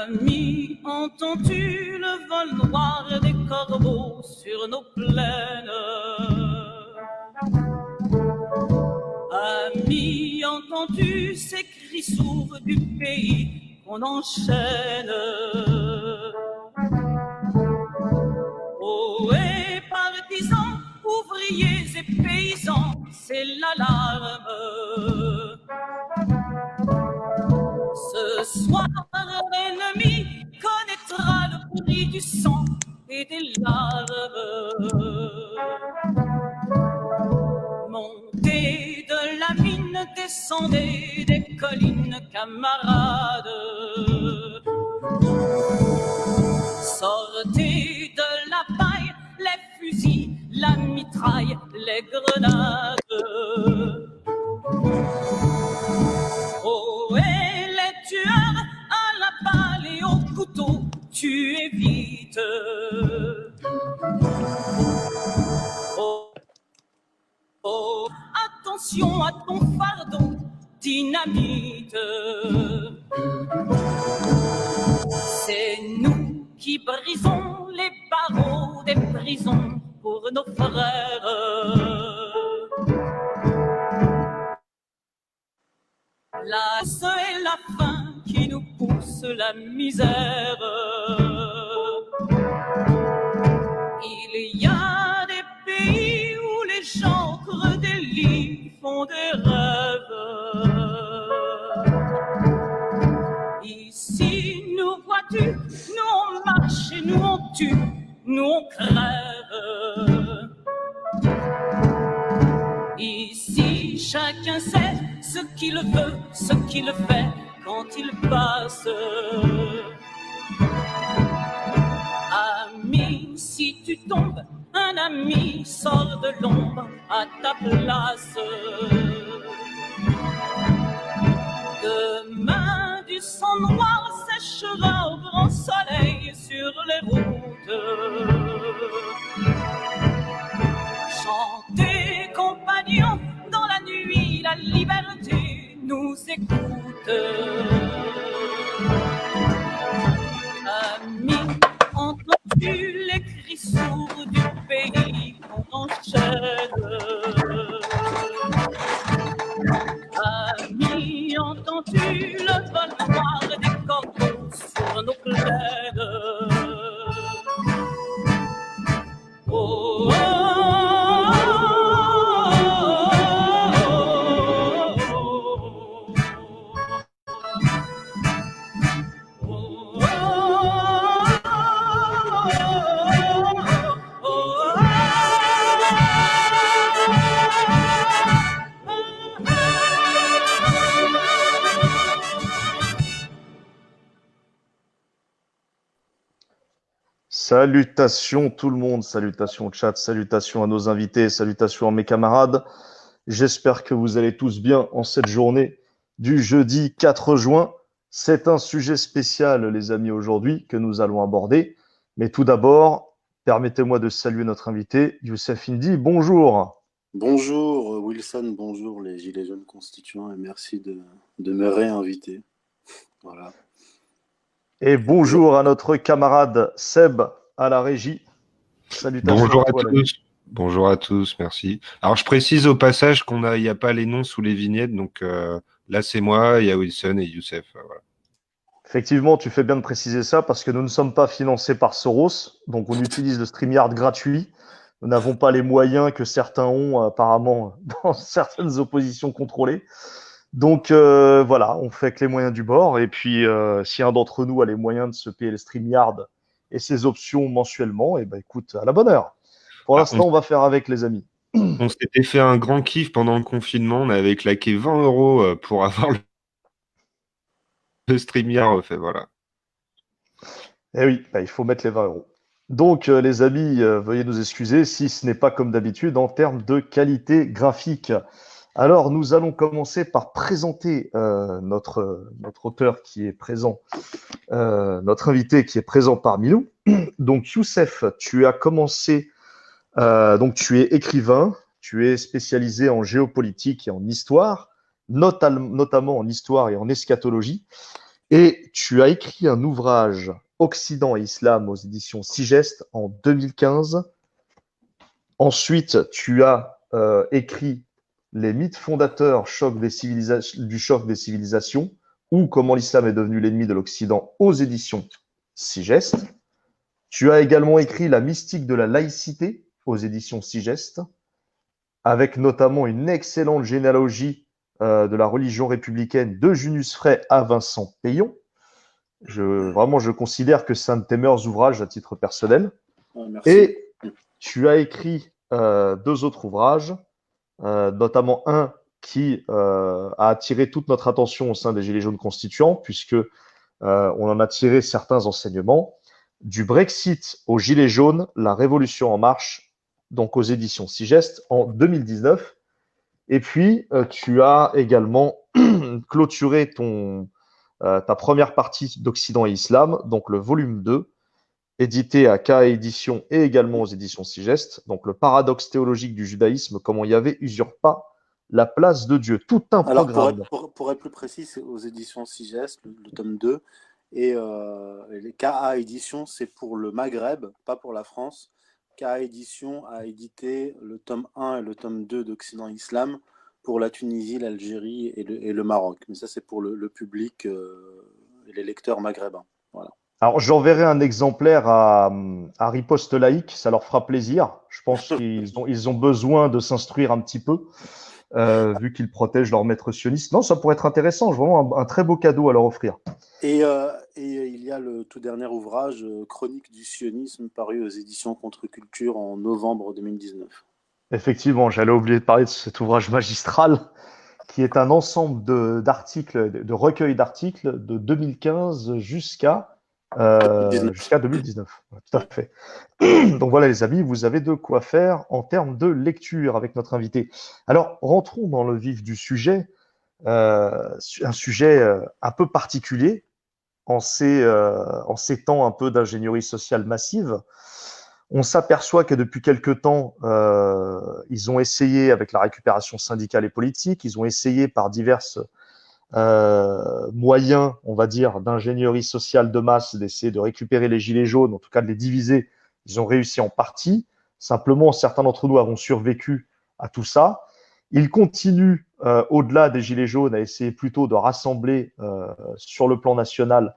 Ami, entends-tu le vol noir des corbeaux sur nos plaines? Ami, entends-tu ces cris sourds du pays qu'on enchaîne? Oh, et partisans, ouvriers et paysans, c'est l'alarme. Ce soir, l'ennemi connaîtra le prix du sang et des larmes. Montez de la mine, descendez des collines, camarades. Sortez de la paille, les fusils, la mitraille, les grenades. Oh, et les tueurs à la balle et au couteau, tuez vite. Oh, oh, attention à ton fardeau, dynamite. C'est nous qui brisons les barreaux des prisons pour nos frères. La c'est la faim qui nous pousse la misère. Il y a des pays où les gens creux des lits font des rêves. Ici, nous vois-tu, nous on marche et nous on tue, nous on crève. Ici, chacun sait ce qu'il veut, ce qu'il fait quand il passe. Ami, si tu tombes, un ami sort de l'ombre à ta place. Demain, du sang noir séchera au grand soleil sur les routes. Chantez, compagnons, dans la nuit, la liberté nous écoute. Amis, entends-tu les cris sourds du pays qu'on enchaîne? Amis, entends-tu le vol noir des corbeaux sur nos plaines? Oh, oh. Salutations tout le monde, salutations au chat, salutations à nos invités, salutations à mes camarades. J'espère que vous allez tous bien en cette journée du jeudi 4 juin. C'est un sujet spécial, les amis, aujourd'hui que nous allons aborder. Mais tout d'abord, permettez-moi de saluer notre invité, Youssef Indy. Bonjour. Bonjour Wilson, bonjour les Gilets jaunes constituants et merci de me réinviter. Voilà. Et bonjour à notre camarade Seb à la régie. Salutations. Bonjour à tous. Bonjour à tous, merci. Alors je précise au passage qu'il n'y a pas les noms sous les vignettes, donc là c'est moi, il y a Wilson et Youssef. Voilà. Effectivement, tu fais bien de préciser ça parce que nous ne sommes pas financés par Soros, donc on utilise le StreamYard gratuit. Nous n'avons pas les moyens que certains ont apparemment dans certaines oppositions contrôlées. Donc voilà, on fait avec les moyens du bord. Et puis, si un d'entre nous a les moyens de se payer le StreamYard et ses options mensuellement, et ben écoute, à la bonne heure. Pour l'instant, on va faire avec, les amis. On s'était fait un grand kiff pendant le confinement. On avait claqué 20 € pour avoir le StreamYard fait, voilà. Eh oui, il faut mettre les 20 €. Donc, les amis, veuillez nous excuser si ce n'est pas comme d'habitude en termes de qualité graphique. Alors, nous allons commencer par présenter notre auteur qui est présent, notre invité qui est présent parmi nous. Donc, Youssef, tu as commencé, donc tu es écrivain, tu es spécialisé en géopolitique et en histoire, notamment en histoire et en eschatologie, et tu as écrit un ouvrage Occident et Islam aux éditions Sigest en 2015. Ensuite, tu as écrit Les mythes fondateurs du choc des civilisations ou comment l'islam est devenu l'ennemi de l'Occident aux éditions Sigest. Tu as également écrit La mystique de la laïcité aux éditions Sigest, avec notamment une excellente généalogie de la religion républicaine de Junius Frey à Vincent Payon. Vraiment, je considère que c'est un de tes meilleurs ouvrages à titre personnel. Merci. Et tu as écrit deux autres ouvrages, notamment un qui a attiré toute notre attention au sein des Gilets jaunes constituants, puisque on en a tiré certains enseignements. Du Brexit aux Gilets jaunes, la révolution en marche, donc aux éditions Sigest en 2019. Et puis, tu as également clôturé ta première partie d'Occident et Islam, donc le volume 2, édité à K Éditions et également aux éditions Sigest, donc le paradoxe théologique du judaïsme, comment Yahvé usurpa la place de Dieu. Tout un Alors, programme. pour être plus précis, c'est aux éditions Sigest, le tome 2, et les KA Éditions, c'est pour le Maghreb, pas pour la France. KA Éditions a édité le tome 1 et le tome 2 d'Occident Islam pour la Tunisie, l'Algérie et le Maroc. Mais ça, c'est pour le public et les lecteurs maghrébins. Voilà. Alors, j'enverrai un exemplaire à Riposte Laïque, ça leur fera plaisir. Je pense qu'ils ont besoin de s'instruire un petit peu, vu qu'ils protègent leur maître sioniste. Non, ça pourrait être intéressant, vraiment un très beau cadeau à leur offrir. Et il y a le tout dernier ouvrage, Chronique du sionisme, paru aux éditions Contre-Culture en novembre 2019. Effectivement, j'allais oublier de parler de cet ouvrage magistral, qui est un ensemble d'articles, de recueils d'articles de 2015 jusqu'à 2019. Tout à fait. Donc voilà les amis, vous avez de quoi faire en termes de lecture avec notre invité. Alors rentrons dans le vif du sujet, un sujet un peu particulier en ces temps un peu d'ingénierie sociale massive. On s'aperçoit que depuis quelque temps, ils ont essayé avec la récupération syndicale et politique, ils ont essayé par diverses moyens, on va dire, d'ingénierie sociale de masse, d'essayer de récupérer les gilets jaunes, en tout cas de les diviser. Ils ont réussi en partie. Simplement, certains d'entre nous avons survécu à tout ça. Ils continuent, au-delà des gilets jaunes, à essayer plutôt de rassembler sur le plan national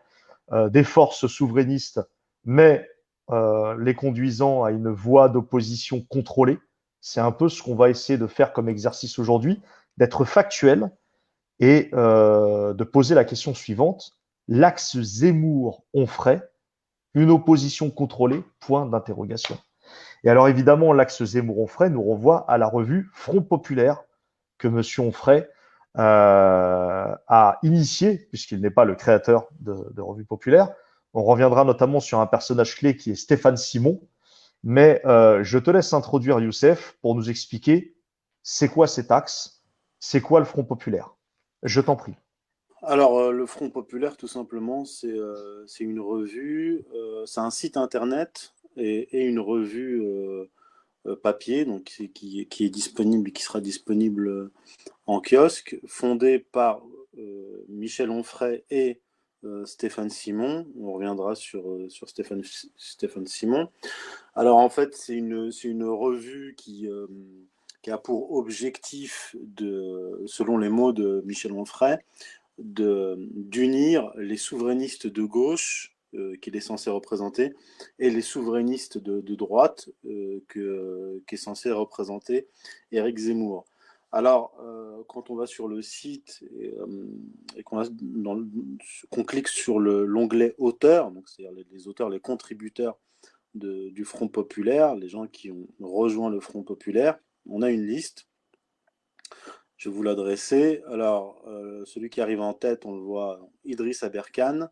des forces souverainistes, mais les conduisant à une voie d'opposition contrôlée. C'est un peu ce qu'on va essayer de faire comme exercice aujourd'hui, d'être factuel et de poser la question suivante. L'axe Zemmour-Onfray, une opposition contrôlée, point d'interrogation. Et alors évidemment, l'axe Zemmour-Onfray nous renvoie à la revue Front Populaire que M. Onfray a initié, puisqu'il n'est pas le créateur de Revue Populaire. On reviendra notamment sur un personnage clé qui est Stéphane Simon. Mais je te laisse introduire Youssef pour nous expliquer c'est quoi cet axe, c'est quoi le Front Populaire. Je t'en prie. Alors, le Front Populaire, tout simplement, c'est une revue, c'est un site internet et une revue papier, donc qui est disponible, qui sera disponible en kiosque, fondée par Michel Onfray et Stéphane Simon. On reviendra sur Stéphane Simon. Alors, en fait, c'est une revue qui a pour objectif, selon les mots de Michel Onfray, d'unir les souverainistes de gauche qu'il est censé représenter et les souverainistes de droite qu'est censé représenter Éric Zemmour. Alors, quand on va sur le site et qu'on clique sur l'onglet auteurs, donc c'est-à-dire les auteurs, les contributeurs du Front Populaire, les gens qui ont rejoint le Front Populaire, on a une liste. Je vais vous l'adresser. Alors, celui qui arrive en tête, on le voit, Idriss Aberkane.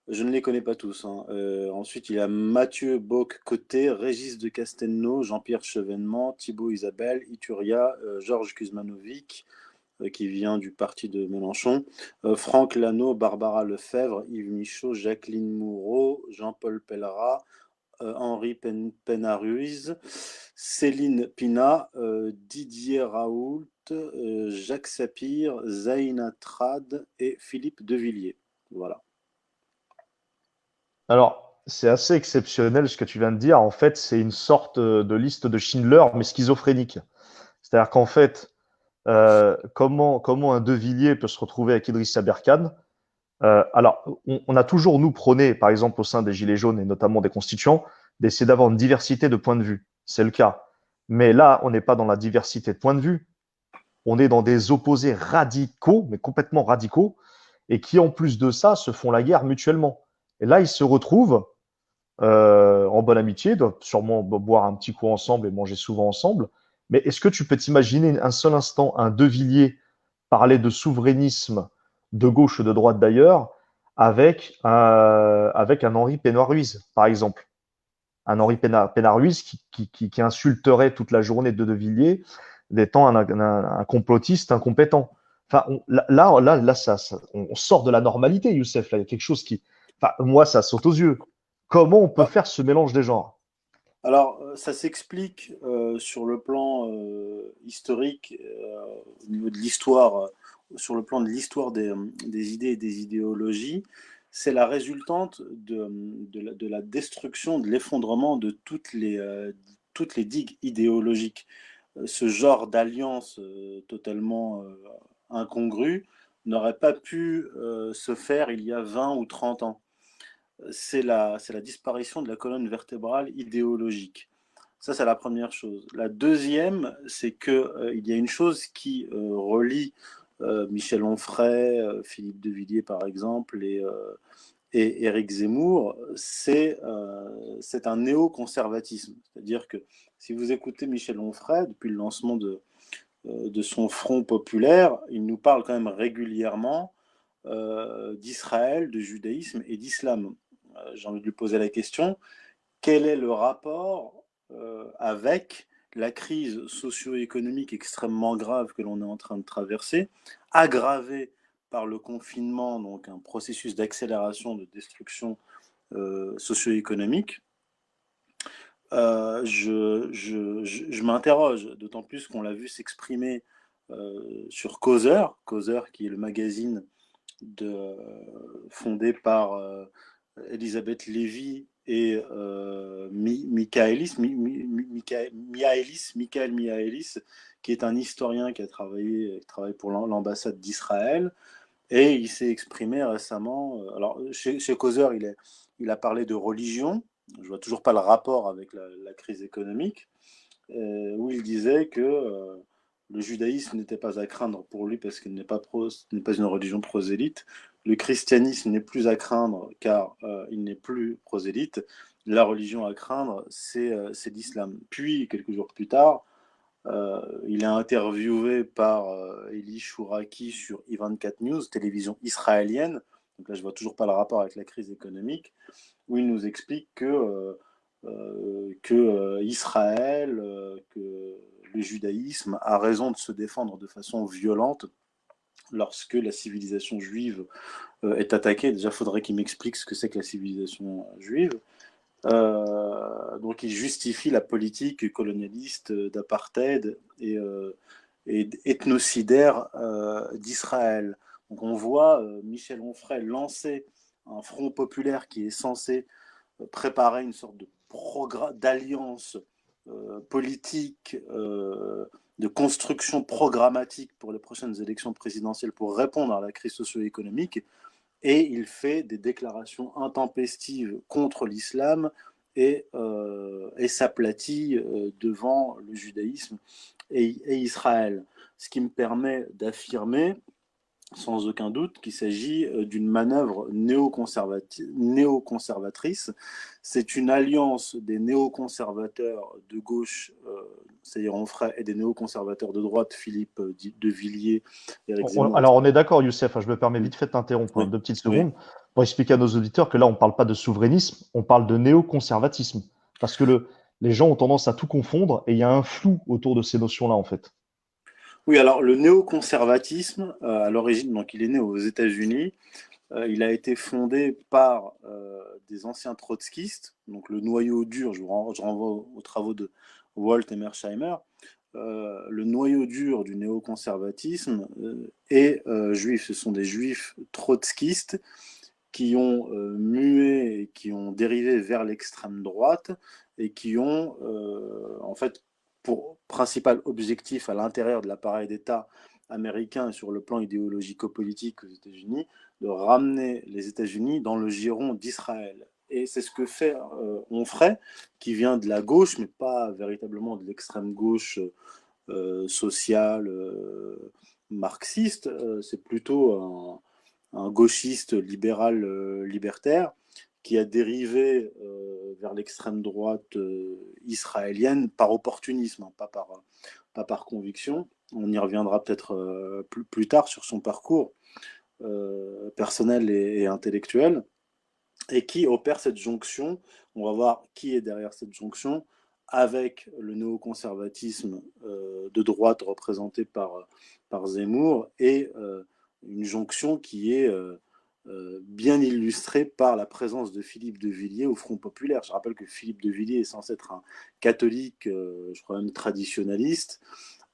Je ne les connais pas tous, hein. Ensuite, il y a Mathieu Bock-Côté, Régis de Castelnau, Jean-Pierre Chevènement, Thibaut Isabelle, Ituria, Georges Kuzmanovic, qui vient du parti de Mélenchon, Franck Lano, Barbara Lefebvre, Yves Michaud, Jacqueline Moureau, Jean-Paul Pellerat, Henri Penaruiz, Céline Pina, Didier Raoult, Jacques Sapir, Zaina Trad et Philippe Devilliers. Voilà. Alors, c'est assez exceptionnel ce que tu viens de dire. En fait, c'est une sorte de liste de Schindler, mais schizophrénique. C'est-à-dire qu'en fait, comment un De Villiers peut se retrouver avec Idriss Aberkan? Alors, on a toujours, nous, prôné, par exemple, au sein des Gilets jaunes et notamment des constituants, d'essayer d'avoir une diversité de points de vue. C'est le cas. Mais là, on n'est pas dans la diversité de points de vue. On est dans des opposés radicaux, mais complètement radicaux, et qui, en plus de ça, se font la guerre mutuellement. Et là, ils se retrouvent en bonne amitié, doivent sûrement boire un petit coup ensemble et manger souvent ensemble. Mais est-ce que tu peux t'imaginer un seul instant un De Villiers parler de souverainisme de gauche ou de droite d'ailleurs avec un Henri Pénard-Ruiz, par exemple? Un Henri Pénard-Ruiz qui insulterait toute la journée de Villiers d'étant un complotiste incompétent. Enfin, on sort de la normalité, Youssef. Là, il y a quelque chose qui, enfin, moi, ça saute aux yeux. Comment on peut faire ce mélange des genres? Alors, ça s'explique sur le plan historique, au niveau de l'histoire, sur le plan de l'histoire des idées et des idéologies. C'est la résultante de la destruction, de l'effondrement de toutes les digues idéologiques. Ce genre d'alliance totalement incongrue n'aurait pas pu se faire il y a 20 ou 30 ans. C'est la disparition de la colonne vertébrale idéologique. Ça, c'est la première chose. La deuxième, c'est qu'il y a une chose qui relie Michel Onfray, Philippe Devilliers, par exemple, et Éric Zemmour, c'est un néoconservatisme. C'est-à-dire que si vous écoutez Michel Onfray, depuis le lancement de son Front populaire, il nous parle quand même régulièrement d'Israël, de judaïsme et d'islam. J'ai envie de lui poser la question, quel est le rapport avec la crise socio-économique extrêmement grave que l'on est en train de traverser, aggravée par le confinement, donc un processus d'accélération de destruction socio-économique. Je m'interroge, d'autant plus qu'on l'a vu s'exprimer sur Causeur, qui est le magazine fondé par Elisabeth Lévy et Michael Michaelis, qui est un historien qui travaille pour l'ambassade d'Israël. Et il s'est exprimé récemment. Alors, chez Causeur, il a parlé de religion. Je ne vois toujours pas le rapport avec la crise économique, où il disait que le judaïsme n'était pas à craindre pour lui parce qu'il n'est pas une religion prosélyte. Le christianisme n'est plus à craindre car il n'est plus prosélyte. La religion à craindre, c'est l'islam. Puis, quelques jours plus tard, il est interviewé par Eli Chouraki sur I24 News, télévision israélienne. Donc là, je ne vois toujours pas le rapport avec la crise économique, où il nous explique que Israël, que le judaïsme a raison de se défendre de façon violente lorsque la civilisation juive est attaquée. Déjà, il faudrait qu'il m'explique ce que c'est que la civilisation juive. Donc il justifie la politique colonialiste d'apartheid et ethnocidaire d'Israël. Donc on voit Michel Onfray lancer un front populaire qui est censé préparer une sorte d'alliance politique, de construction programmatique pour les prochaines élections présidentielles pour répondre à la crise socio-économique. Et il fait des déclarations intempestives contre l'islam et s'aplatit devant le judaïsme et Israël. Ce qui me permet d'affirmer sans aucun doute qu'il s'agit d'une manœuvre néoconservatrice. C'est une alliance des néoconservateurs de gauche, c'est-à-dire Onfray, et des néoconservateurs de droite, Philippe Devilliers, Éric Zemmour. Alors, on est d'accord, Youssef, je me permets vite fait de t'interrompre Oui. 2 petites secondes. Oui. pour expliquer à nos auditeurs que là, on ne parle pas de souverainisme, on parle de néoconservatisme. Parce que les gens ont tendance à tout confondre et il y a un flou autour de ces notions-là, en fait. Oui, alors le néoconservatisme, à l'origine, donc il est né aux États-Unis. Il a été fondé par des anciens trotskistes, donc le noyau dur, je renvoie aux travaux de Walt et Mearsheimer. Le noyau dur du néoconservatisme est juif. Ce sont des juifs trotskistes qui ont mué et qui ont dérivé vers l'extrême droite et qui ont en fait pour principal objectif à l'intérieur de l'appareil d'État américain et sur le plan idéologico-politique aux États-Unis, de ramener les États-Unis dans le giron d'Israël. Et c'est ce que fait Onfray, qui vient de la gauche, mais pas véritablement de l'extrême gauche sociale, marxiste. C'est plutôt un gauchiste libéral libertaire qui a dérivé vers l'extrême droite israélienne par opportunisme, hein, pas par conviction. On y reviendra peut-être plus tard sur son parcours personnel et intellectuel, et qui opère cette jonction. On va voir qui est derrière cette jonction avec le néoconservatisme de droite représenté par Zemmour et une jonction qui est bien illustrée par la présence de Philippe de Villiers au Front populaire. Je rappelle que Philippe de Villiers est censé être un catholique, je crois même traditionnaliste.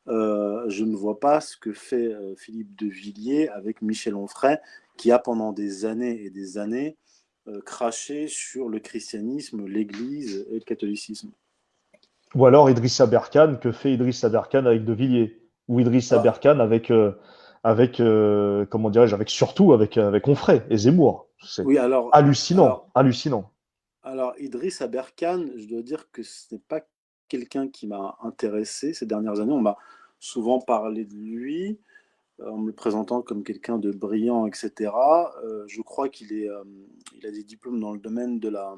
Je ne vois pas ce que fait Philippe de Villiers avec Michel Onfray, qui a pendant des années et des années craché sur le christianisme, l'Église et le catholicisme. Ou alors Idriss Aberkan, que fait Idriss Aberkan avec De Villiers? Ou Idriss Ah, Aberkan comment dirais-je, avec Onfray et Zemmour. C'est oui, hallucinant, hallucinant. alors Idriss Aberkan, je dois dire que ce n'est pas quelqu'un qui m'a intéressé ces dernières années. On m'a souvent parlé de lui, en me le présentant comme quelqu'un de brillant, etc. Je crois il a des diplômes dans le domaine de la...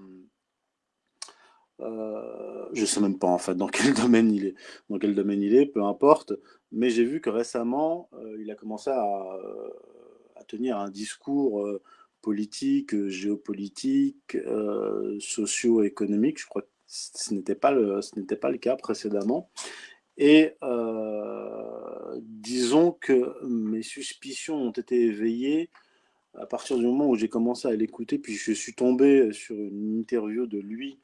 je sais même pas en fait dans quel domaine il est, peu importe. Mais j'ai vu que récemment, il a commencé à tenir un discours politique, géopolitique, socio-économique. Je crois que ce n'était pas le cas précédemment. Et disons que mes suspicions ont été éveillées à partir du moment où j'ai commencé à l'écouter, puis je suis tombé sur une interview de lui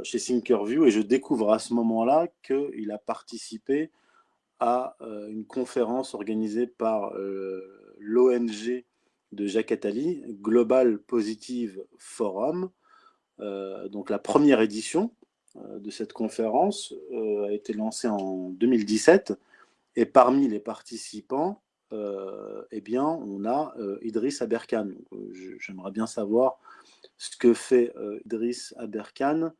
chez Thinkerview, et je découvre à ce moment-là qu'il a participé à une conférence organisée par l'ONG de Jacques Attali, Global Positive Forum. Donc la première édition de cette conférence a été lancée en 2017, et parmi les participants, eh bien, on a Idriss Aberkan. J'aimerais bien savoir ce que fait Idriss Aberkan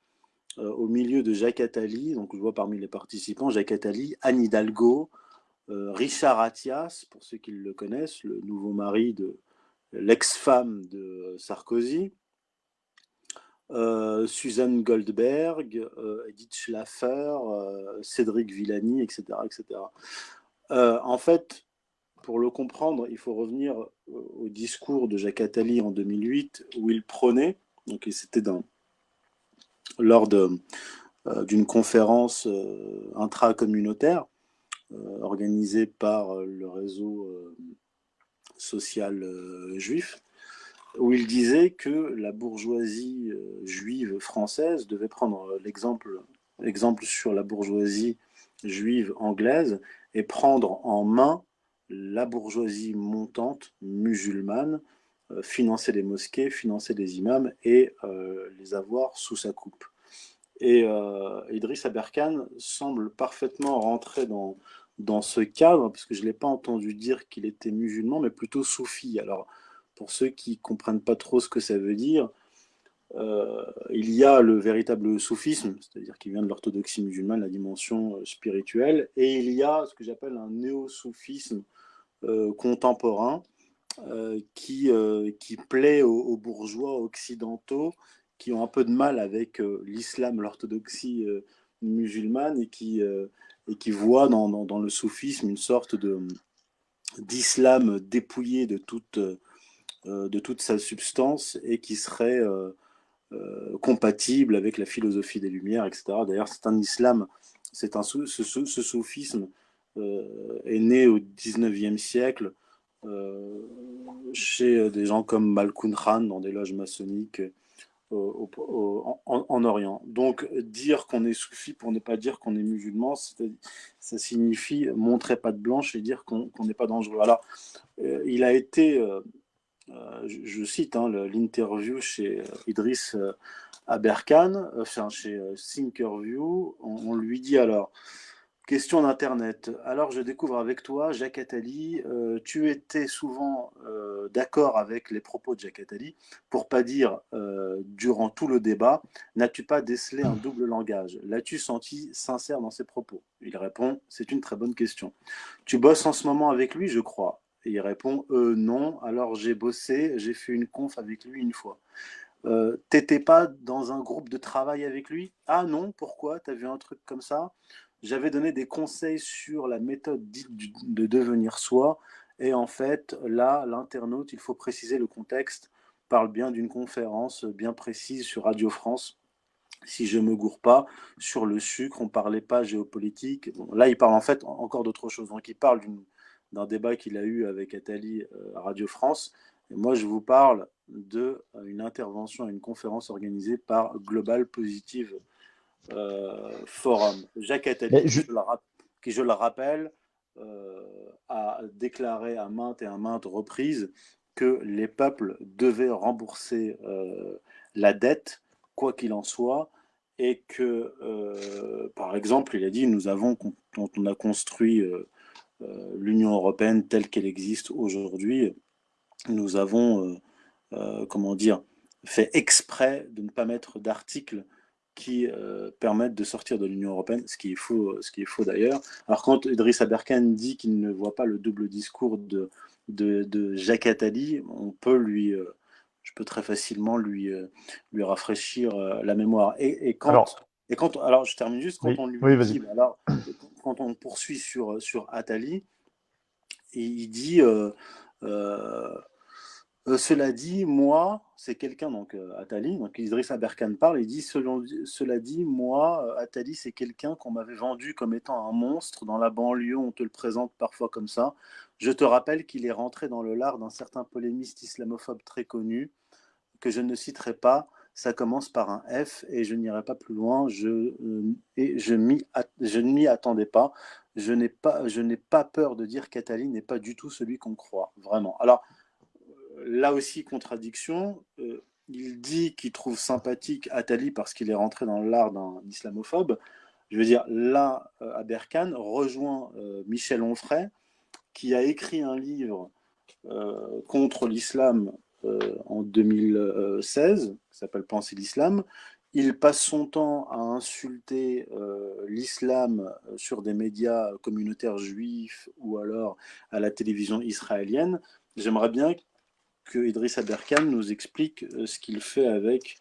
au milieu de Jacques Attali. Donc je vois parmi les participants Jacques Attali, Anne Hidalgo, Richard Attias, pour ceux qui le connaissent, le nouveau mari de l'ex-femme de Sarkozy, Suzanne Goldberg, Edith Schlaffer, Cédric Villani, etc. etc. En fait, pour le comprendre, il faut revenir au discours de Jacques Attali en 2008, où il prônait, donc c'était lors d'une conférence intracommunautaire organisée par le réseau social juif, où il disait que la bourgeoisie juive française devait prendre l'exemple sur la bourgeoisie juive anglaise et prendre en main la bourgeoisie montante musulmane, financer les mosquées, financer les imams et les avoir sous sa coupe. Et Idriss Aberkan semble parfaitement rentrer dans ce cadre, parce que je ne l'ai pas entendu dire qu'il était musulman, mais plutôt soufi. Alors, pour ceux qui ne comprennent pas trop ce que ça veut dire, il y a le véritable soufisme, c'est-à-dire qui vient de l'orthodoxie musulmane, la dimension spirituelle, et il y a ce que j'appelle un néo-soufisme contemporain qui plaît aux bourgeois occidentaux qui ont un peu de mal avec l'islam, l'orthodoxie musulmane, et qui voient dans le soufisme une sorte d'islam dépouillé de toute de toute sa substance et qui serait compatible avec la philosophie des Lumières, etc. D'ailleurs, c'est un islam, ce soufisme est né au 19e siècle chez des gens comme Malkoun Khan dans des loges maçonniques en Orient. Donc, dire qu'on est soufi pour ne pas dire qu'on est musulman, ça signifie montrer patte blanche et dire qu'on n'est pas dangereux. Alors, il a été, je cite l'interview chez Idriss Aberkan, chez Thinkerview, on lui dit alors, question d'Internet. Alors, je découvre avec toi, Jacques Attali, tu étais souvent d'accord avec les propos de Jacques Attali, pour pas dire durant tout le débat, n'as-tu pas décelé un double langage? L'as-tu senti sincère dans ses propos? Il répond, c'est une très bonne question. Tu bosses en ce moment avec lui, je crois. Et il répond, non, alors j'ai bossé, j'ai fait une conf avec lui une fois. T'étais pas dans un groupe de travail avec lui? Ah non, pourquoi? T'as vu un truc comme ça? J'avais donné des conseils sur la méthode dite de devenir soi. Et en fait, là, l'internaute, il faut préciser le contexte, parle bien d'une conférence bien précise sur Radio France. Si je ne me gourre pas, sur le sucre, on ne parlait pas géopolitique. Bon, là, il parle en fait encore d'autre chose. Donc, il parle d'un débat qu'il a eu avec Attali à Radio France. Et moi, je vous parle d'une intervention à une conférence organisée par Global Positive Forum. Jacques Attali, qui, je le rappelle, a déclaré à maintes et à maintes reprises que les peuples devaient rembourser la dette, quoi qu'il en soit, et que, par exemple, il a dit, quand on a construit l'Union européenne telle qu'elle existe aujourd'hui, nous avons, comment dire, fait exprès de ne pas mettre d'articles qui permettent de sortir de l'Union européenne, ce qui est faux d'ailleurs. Alors quand Idriss Aberkan dit qu'il ne voit pas le double discours de Jacques Attali, je peux très facilement lui rafraîchir la mémoire. Alors je termine juste, quand oui, on lui oui, dit, vas-y. alors quand on poursuit sur Attali, il dit cela dit, moi, c'est quelqu'un, donc Attali, donc Idriss Aberkan parle, il dit cela dit, moi, Attali, c'est quelqu'un qu'on m'avait vendu comme étant un monstre dans la banlieue, on te le présente parfois comme ça. Je te rappelle qu'il est rentré dans le lard d'un certain polémiste islamophobe très connu, que je ne citerai pas. Ça commence par un F et je n'irai pas plus loin. Je ne m'y attendais pas. Je n'ai pas peur de dire qu'Attali n'est pas du tout celui qu'on croit, vraiment. Alors, là aussi, contradiction. Il dit qu'il trouve sympathique Attali parce qu'il est rentré dans l'art d'un islamophobe. Je veux dire, là, Aberkan rejoint Michel Onfray, qui a écrit un livre contre l'islam en 2016, qui s'appelle Penser l'islam. Il passe son temps à insulter l'islam sur des médias communautaires juifs ou alors à la télévision israélienne. J'aimerais bien que Idriss Aberkan nous explique ce qu'il fait avec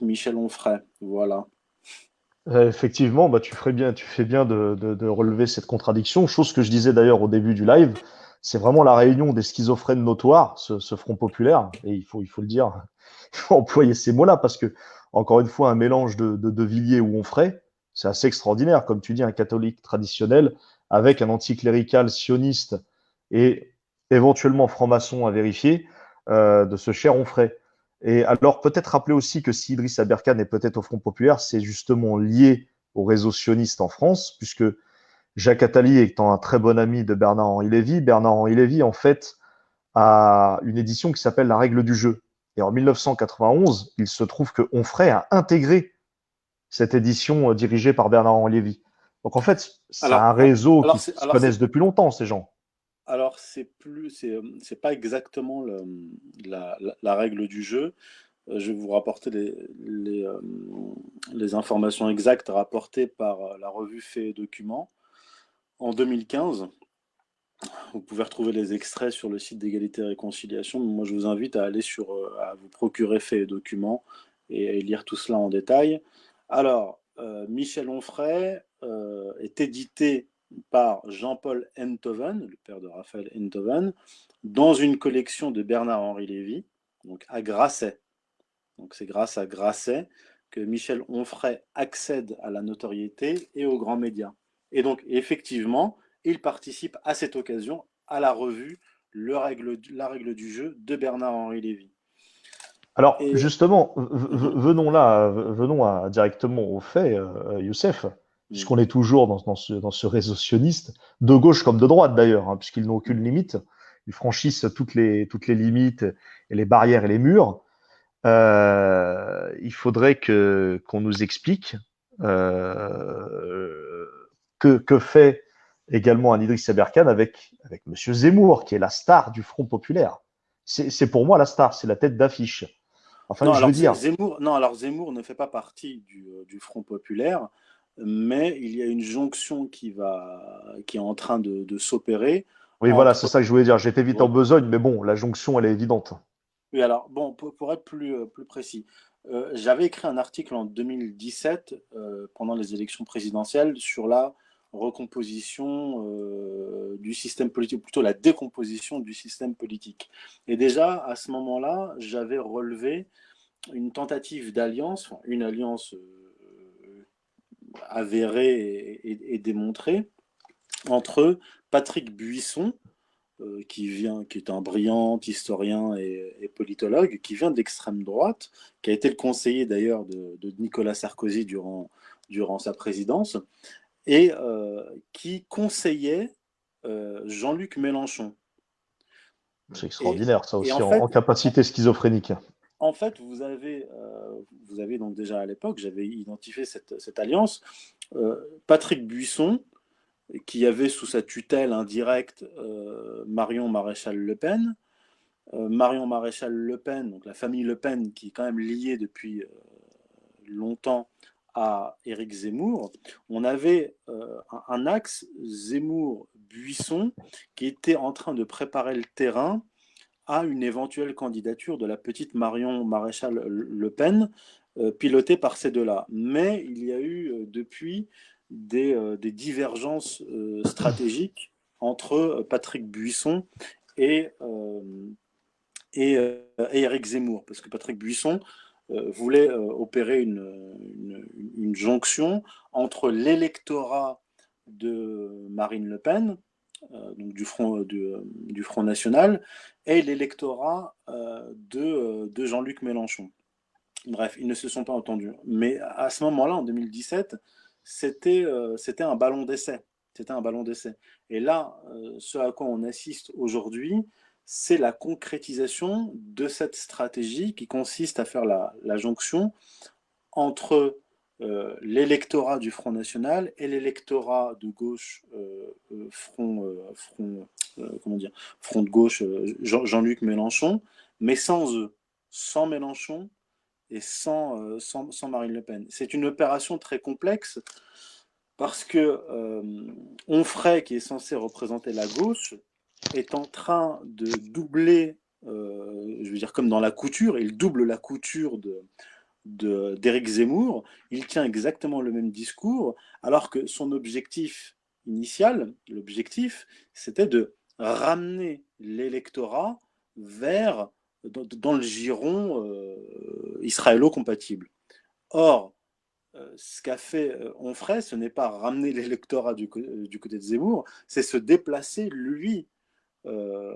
Michel Onfray. Voilà. Effectivement, bah, tu fais bien de relever cette contradiction. Chose que je disais d'ailleurs au début du live, c'est vraiment la réunion des schizophrènes notoires, ce Front populaire. Et il faut le dire, il faut employer ces mots-là parce que, encore une fois, un mélange de Villiers ou Onfray, c'est assez extraordinaire. Comme tu dis, un catholique traditionnel avec un anticlérical sioniste et éventuellement franc-maçon à vérifier de ce cher Onfray. Et alors, peut-être rappeler aussi que si Idriss Aberkan est peut-être au Front populaire, c'est justement lié au réseau sioniste en France, puisque Jacques Attali étant un très bon ami de Bernard-Henri Lévy, Bernard-Henri Lévy, en fait, a une édition qui s'appelle La règle du jeu. Et en 1991, il se trouve que Onfray a intégré cette édition dirigée par Bernard-Henri Lévy. Donc, en fait, c'est un réseau qui se connaissent depuis longtemps, ces gens. Alors, c'est pas exactement la règle du jeu. Je vais vous rapporter les informations exactes rapportées par la revue Faits et Documents. En 2015, vous pouvez retrouver les extraits sur le site d'Égalité et Réconciliation. Moi, je vous invite à aller à vous procurer Faits et Documents et lire tout cela en détail. Alors, Michel Onfray est édité par Jean-Paul Enthoven, le père de Raphaël Enthoven, dans une collection de Bernard-Henri Lévy, donc à Grasset. Donc c'est grâce à Grasset que Michel Onfray accède à la notoriété et aux grands médias. Et donc effectivement, il participe à cette occasion à la revue La règle du jeu de Bernard-Henri Lévy. Alors, Et justement, venons directement au fait, Youssef, puisqu'on est toujours dans ce réseau sioniste, de gauche comme de droite d'ailleurs, hein, puisqu'ils n'ont aucune limite. Ils franchissent toutes les limites et les barrières et les murs. Il faudrait qu'on nous explique euh, que fait également un Idriss Aberkan avec Monsieur Zemmour, qui est la star du Front populaire. C'est pour moi la star, c'est la tête d'affiche. Enfin, non, je veux alors dire, Zemmour ne fait pas partie du Front populaire, mais il y a une jonction qui est en train de s'opérer oui, voilà, c'est entre. ça que je voulais dire. J'étais vite en Ouais. besogne, mais bon, la jonction, elle est évidente. Oui, alors, bon, pour être plus précis, j'avais écrit un article en 2017, pendant les élections présidentielles, sur la recomposition du système politique, ou plutôt la décomposition du système politique. Et déjà, à ce moment-là, j'avais relevé une tentative d'alliance, enfin, une alliance avérée et démontrée, entre Patrick Buisson, qui est un brillant historien et politologue, qui vient de l'extrême droite, qui a été le conseiller d'ailleurs de Nicolas Sarkozy durant sa présidence, et qui conseillait Jean-Luc Mélenchon. C'est Et, extraordinaire, ça et aussi, en capacité schizophrénique. en fait, vous avez donc déjà à l'époque, j'avais identifié cette alliance, Patrick Buisson, qui avait sous sa tutelle indirecte Marion Maréchal Le Pen. Marion Maréchal Le Pen, donc la famille Le Pen, qui est quand même liée depuis longtemps à Éric Zemmour. On avait un axe Zemmour-Buisson qui était en train de préparer le terrain à une éventuelle candidature de la petite Marion Maréchal Le Pen, pilotée par ces deux-là. Mais il y a eu depuis des divergences stratégiques entre Patrick Buisson et, Éric Zemmour, parce que Patrick Buisson voulait opérer une jonction entre l'électorat de Marine Le Pen, donc du Front National, et l'électorat de Jean-Luc Mélenchon. Bref, ils ne se sont pas entendus. Mais à ce moment-là, en 2017, c'était un ballon d'essai. C'était un ballon d'essai. Et là, ce à quoi on assiste aujourd'hui, c'est la concrétisation de cette stratégie qui consiste à faire la jonction entre l'électorat du Front National et l'électorat de gauche, Front de gauche, Jean-Luc Mélenchon, mais sans eux, sans Mélenchon et sans Marine Le Pen. C'est une opération très complexe parce que Onfray, qui est censé représenter la gauche, est en train de doubler, je veux dire comme dans la couture, il double la couture d'Éric Zemmour. Il tient exactement le même discours, alors que son objectif initial, c'était de ramener l'électorat dans le giron israélo-compatible. Or, ce qu'a fait Onfray, ce n'est pas ramener l'électorat du côté de Zemmour, c'est se déplacer, lui, euh,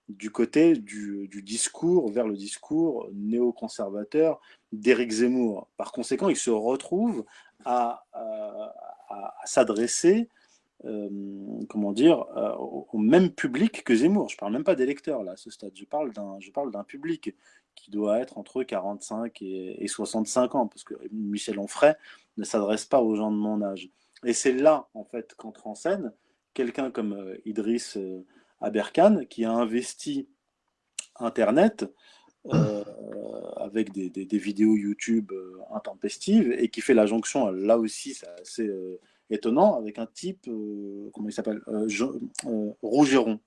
du côté du discours, vers le discours néoconservateur d'Éric Zemmour. Par conséquent, il se retrouve à s'adresser au même public que Zemmour. Je ne parle même pas d'électeurs là, à ce stade. Je parle d'un public qui doit être entre 45 et 65 ans, parce que Michel Onfray ne s'adresse pas aux gens de mon âge. Et c'est là, en fait, qu'entre en scène quelqu'un comme Idriss Aberkan, qui a investi Internet avec des vidéos YouTube intempestives et qui fait la jonction, là aussi, c'est assez étonnant, avec un type, comment il s'appelle, Rougeron,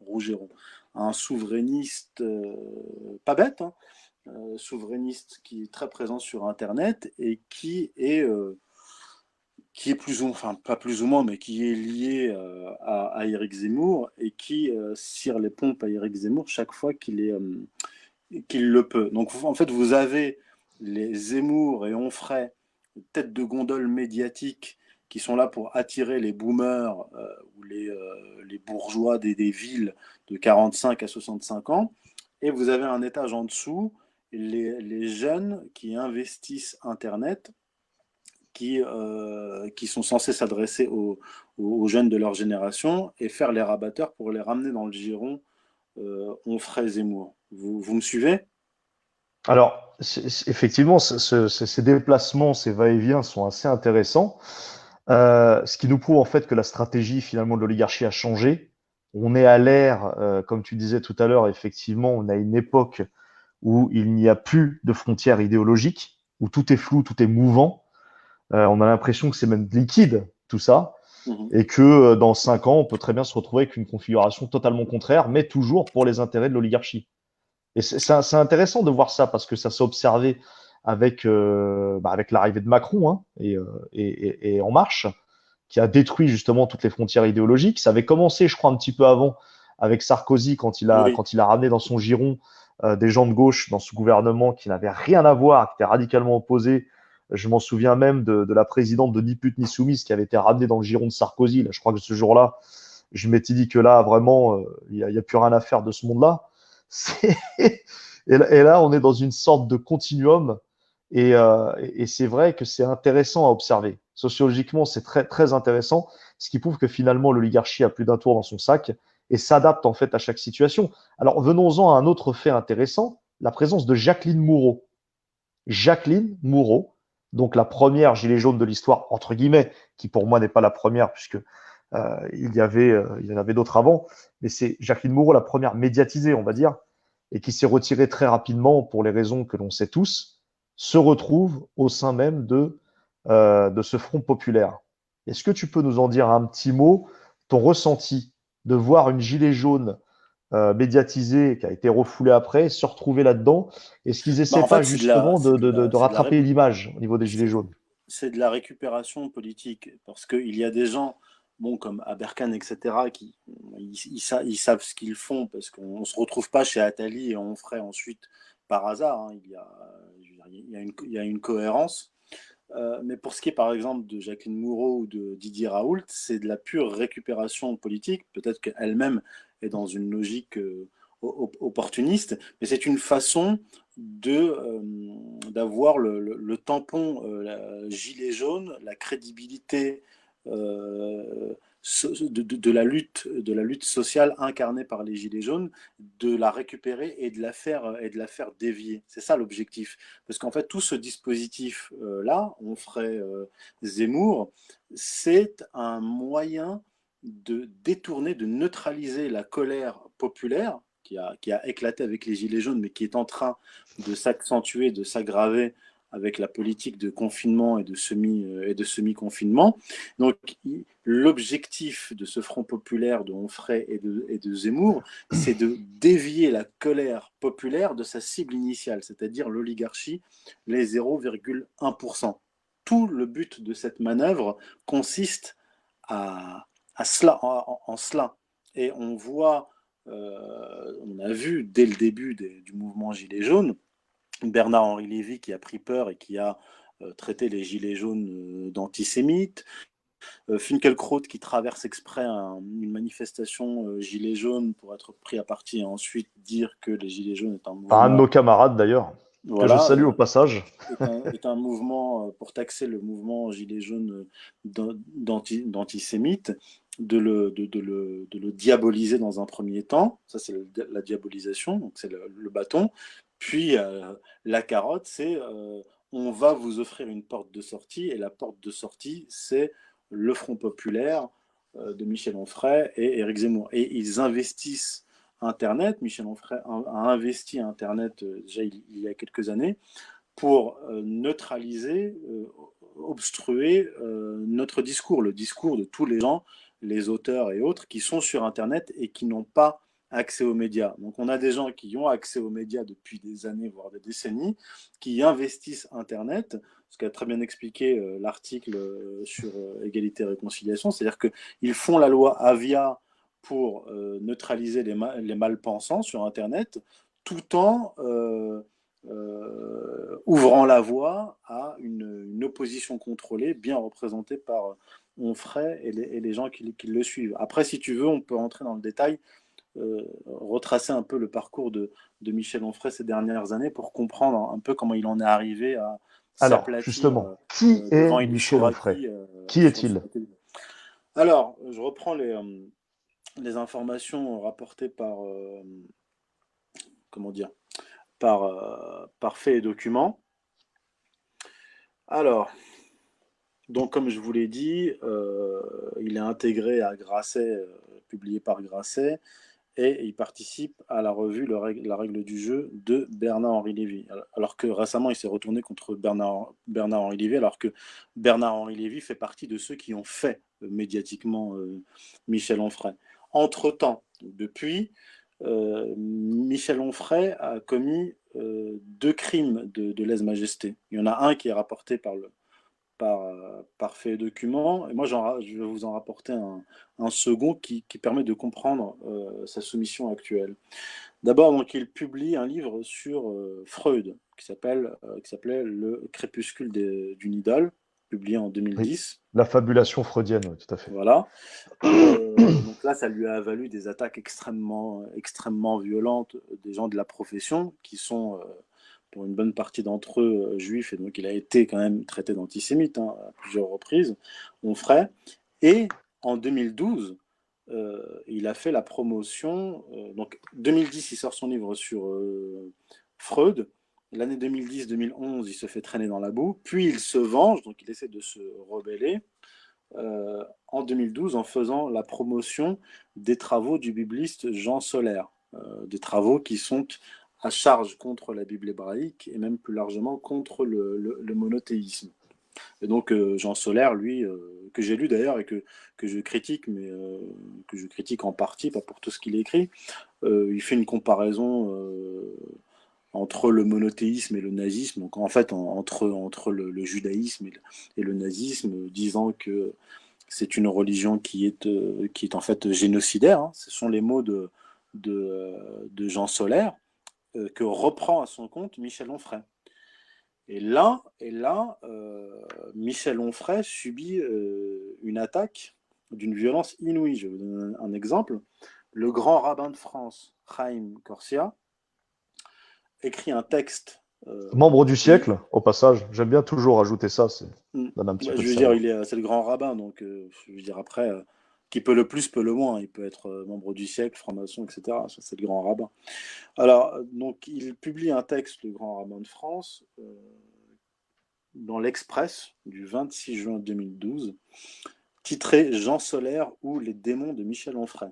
un souverainiste pas bête, hein, souverainiste qui est très présent sur Internet et qui est enfin pas plus ou moins, mais qui est lié à Éric Zemmour et qui cire les pompes à Éric Zemmour chaque fois qu'il le peut. Donc en fait, vous avez les Zemmour et Onfray, tête de gondole médiatique, qui sont là pour attirer les boomers ou les bourgeois des villes de 45 à 65 ans. Et vous avez un étage en dessous, les jeunes qui investissent Internet, qui sont censés s'adresser aux jeunes de leur génération et faire les rabatteurs pour les ramener dans le giron Onfray Zemmour. Vous me suivez? Alors, effectivement, ces déplacements, ces va-et-vient sont assez intéressants. Ce qui nous prouve en fait que la stratégie finalement de l'oligarchie a changé. On est à l'ère, comme tu disais tout à l'heure, effectivement, on a une époque où il n'y a plus de frontières idéologiques, où tout est flou, tout est mouvant. On a l'impression que c'est même liquide, tout ça, Mhm. et que dans 5 ans, on peut très bien se retrouver avec une configuration totalement contraire, mais toujours pour les intérêts de l'oligarchie. Et c'est intéressant de voir ça parce que ça s'est observé avec l'arrivée de Macron hein, et En Marche, qui a détruit justement toutes les frontières idéologiques. Ça avait commencé, je crois, un petit peu avant avec Sarkozy Oui, quand il a ramené dans son giron des gens de gauche dans ce gouvernement qui n'avaient rien à voir, qui étaient radicalement opposés. Je m'en souviens même de la présidente de Ni Pute Ni Soumise qui avait été ramenée dans le giron de Sarkozy. Là, je crois que ce jour-là, je m'étais dit que là, vraiment, il n'y a plus rien à faire de ce monde-là. Et là, on est dans une sorte de continuum. Et c'est vrai que c'est intéressant à observer. Sociologiquement, c'est très, très intéressant, ce qui prouve que finalement, l'oligarchie a plus d'un tour dans son sac et s'adapte en fait à chaque situation. Alors, venons-en à un autre fait intéressant, la présence de Jacqueline Moureau. Jacqueline Moureau, donc la première gilet jaune de l'histoire, entre guillemets, qui pour moi n'est pas la première, puisque il y en avait d'autres avant, mais c'est Jacqueline Moureau, la première médiatisée, on va dire, et qui s'est retirée très rapidement pour les raisons que l'on sait tous, se retrouve au sein même de ce Front populaire. Est-ce que tu peux nous en dire un petit mot, ton ressenti de voir une gilet jaune médiatisée qui a été refoulée après, se retrouver là-dedans? Est-ce qu'ils bah, essaient en pas fait, justement de rattraper l'image au niveau des gilets c'est jaunes? c'est de la récupération politique parce qu'il y a des gens, bon, comme Aberkan, etc., qui ils savent ce qu'ils font parce qu'on ne se retrouve pas chez Attali et on ferait ensuite par hasard. Hein, il y a une cohérence. Mais pour ce qui est par exemple de Jacqueline Moureau ou de Didier Raoult, c'est de la pure récupération politique. Peut-être qu'elle-même est dans une logique opportuniste, mais c'est une façon d'avoir le tampon gilet jaune, la crédibilité de la lutte sociale incarnée par les gilets jaunes, de la récupérer et de la faire dévier. C'est ça l'objectif. Parce qu'en fait, tout ce dispositif-là, on ferait Zemmour, c'est un moyen de détourner, de neutraliser la colère populaire qui a éclaté avec les Gilets jaunes, mais qui est en train de s'accentuer, de s'aggraver avec la politique de confinement et de semi-confinement. Donc, l'objectif de ce Front populaire de Onfray et de Zemmour, c'est de dévier la colère populaire de sa cible initiale, c'est-à-dire l'oligarchie, les 0,1%. Tout le but de cette manœuvre consiste à cela, en cela. Et on a vu dès le début du mouvement Gilets jaunes, Bernard-Henri Lévy qui a pris peur et qui a traité les Gilets jaunes d'antisémites, Finkielkraut qui traverse exprès une manifestation Gilets jaunes pour être pris à partie et ensuite dire que les Gilets jaunes est un Par un de nos mouvement, camarades d'ailleurs, que je voilà, salue au passage. est un mouvement pour taxer le mouvement Gilets jaunes d'antisémites, de le diaboliser dans un premier temps. Ça, c'est la diabolisation, donc c'est le bâton. Puis la carotte, c'est on va vous offrir une porte de sortie, et la porte de sortie, c'est le Front populaire de Michel Onfray et Éric Zemmour. Et ils investissent Internet. Michel Onfray a investi Internet déjà il y a quelques années pour neutraliser, obstruer notre discours, le discours de tous les gens, les auteurs et autres, qui sont sur Internet et qui n'ont pas accès aux médias. Donc, on a des gens qui ont accès aux médias depuis des années, voire des décennies, qui investissent Internet, ce qu'a très bien expliqué l'article sur égalité et réconciliation, c'est-à-dire qu'ils font la loi Avia pour neutraliser les malpensants sur Internet, tout en ouvrant la voie à une opposition contrôlée, bien représentée par Onfray et les gens qui le suivent. Après, si tu veux, on peut rentrer dans le détail, retracer un peu le parcours de Michel Onfray ces dernières années pour comprendre un peu comment il en est arrivé à Alors, s'aplatir justement, qui est devant Elie Michel Onfray? Chouraqui Qui sur est-il? la télévision. Alors, je reprends les informations rapportées par, comment dire, par faits et documents. Alors, donc comme je vous l'ai dit, il est intégré à Grasset, publié par Grasset, et il participe à la revue La règle du jeu de Bernard-Henri Lévy. Alors que récemment, il s'est retourné contre Bernard-Henri Lévy, alors que Bernard-Henri Lévy fait partie de ceux qui ont fait médiatiquement Michel Onfray. Entre-temps, depuis, Michel Onfray a commis 2 crimes de lèse-majesté. Il y en a un qui est rapporté par fait et document. Et moi, je vais vous en rapporter un second qui permet de comprendre sa soumission actuelle. D'abord, donc, il publie un livre sur Freud qui s'appelait Le crépuscule d'une idole, publié en 2010. La fabulation freudienne, oui, tout à fait. Voilà. Donc là, ça lui a valu des attaques extrêmement violentes des gens de la profession qui sont pour une bonne partie d'entre eux juifs, et donc il a été quand même traité d'antisémite à plusieurs reprises, Onfray. Et en 2012, il a fait la promotion. Donc 2010, il sort son livre sur Freud. L'année 2010-2011, il se fait traîner dans la boue. Puis il se venge, donc il essaie de se rebeller en 2012 en faisant la promotion des travaux du bibliste Jean Solaire. Des travaux qui sont à charge contre la Bible hébraïque et même plus largement contre le monothéisme. Et donc Jean Solaire, lui, que j'ai lu d'ailleurs et que je critique, mais que je critique en partie, pas pour tout ce qu'il écrit, il fait une comparaison entre le monothéisme et le nazisme, donc en fait entre le judaïsme et le nazisme, disant que c'est une religion qui est en fait génocidaire. Hein. Ce sont les mots de Jean Solaire, que reprend à son compte Michel Onfray. Et là, Michel Onfray subit une attaque d'une violence inouïe. Je vais vous donner un exemple. Le grand rabbin de France, Chaim Corsia, écrit un texte. Membre du siècle, au passage. J'aime bien toujours ajouter ça. Donne un petit peu je de veux saveur. dire, c'est le grand rabbin, donc je veux dire après, qui peut le plus, peut le moins. Il peut être membre du siècle, franc-maçon, etc. Ça, c'est le grand rabbin. Alors, donc, il publie un texte, le grand rabbin de France, dans l'Express du 26 juin 2012, titré Jean Solaire ou les démons de Michel Onfray.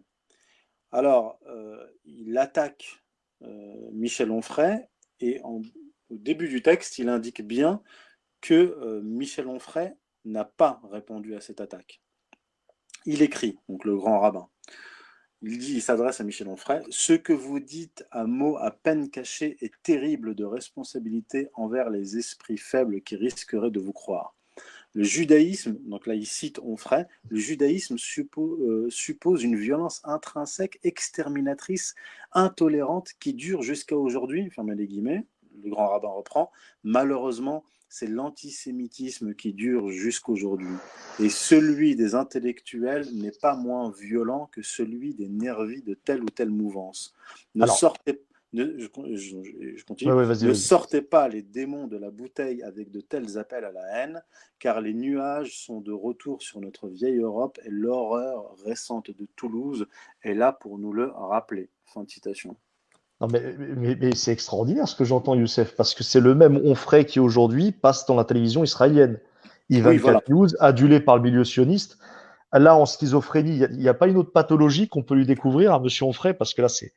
Alors, il attaque Michel Onfray et au début du texte, il indique bien que Michel Onfray n'a pas répondu à cette attaque. Il écrit, donc le grand rabbin, il s'adresse à Michel Onfray, « Ce que vous dites à mots à peine cachés est terrible de responsabilité envers les esprits faibles qui risqueraient de vous croire. Le judaïsme, donc là il cite Onfray, le judaïsme suppose une violence intrinsèque, exterminatrice, intolérante, qui dure jusqu'à aujourd'hui, fermez les guillemets, le grand rabbin reprend, malheureusement, c'est l'antisémitisme qui dure jusqu'aujourd'hui. Et celui des intellectuels n'est pas moins violent que celui des nervis de telle ou telle mouvance. Je continue. Ne sortez pas les démons de la bouteille avec de tels appels à la haine, car les nuages sont de retour sur notre vieille Europe et l'horreur récente de Toulouse est là pour nous le rappeler. » Fin de citation. Non, mais c'est extraordinaire ce que j'entends, Youssef, parce que c'est le même Onfray qui aujourd'hui passe dans la télévision israélienne. I24 Oui, voilà. News, adulé par le milieu sioniste. Là, en schizophrénie, il n'y a pas une autre pathologie qu'on peut lui découvrir à monsieur Onfray, parce que là, c'est.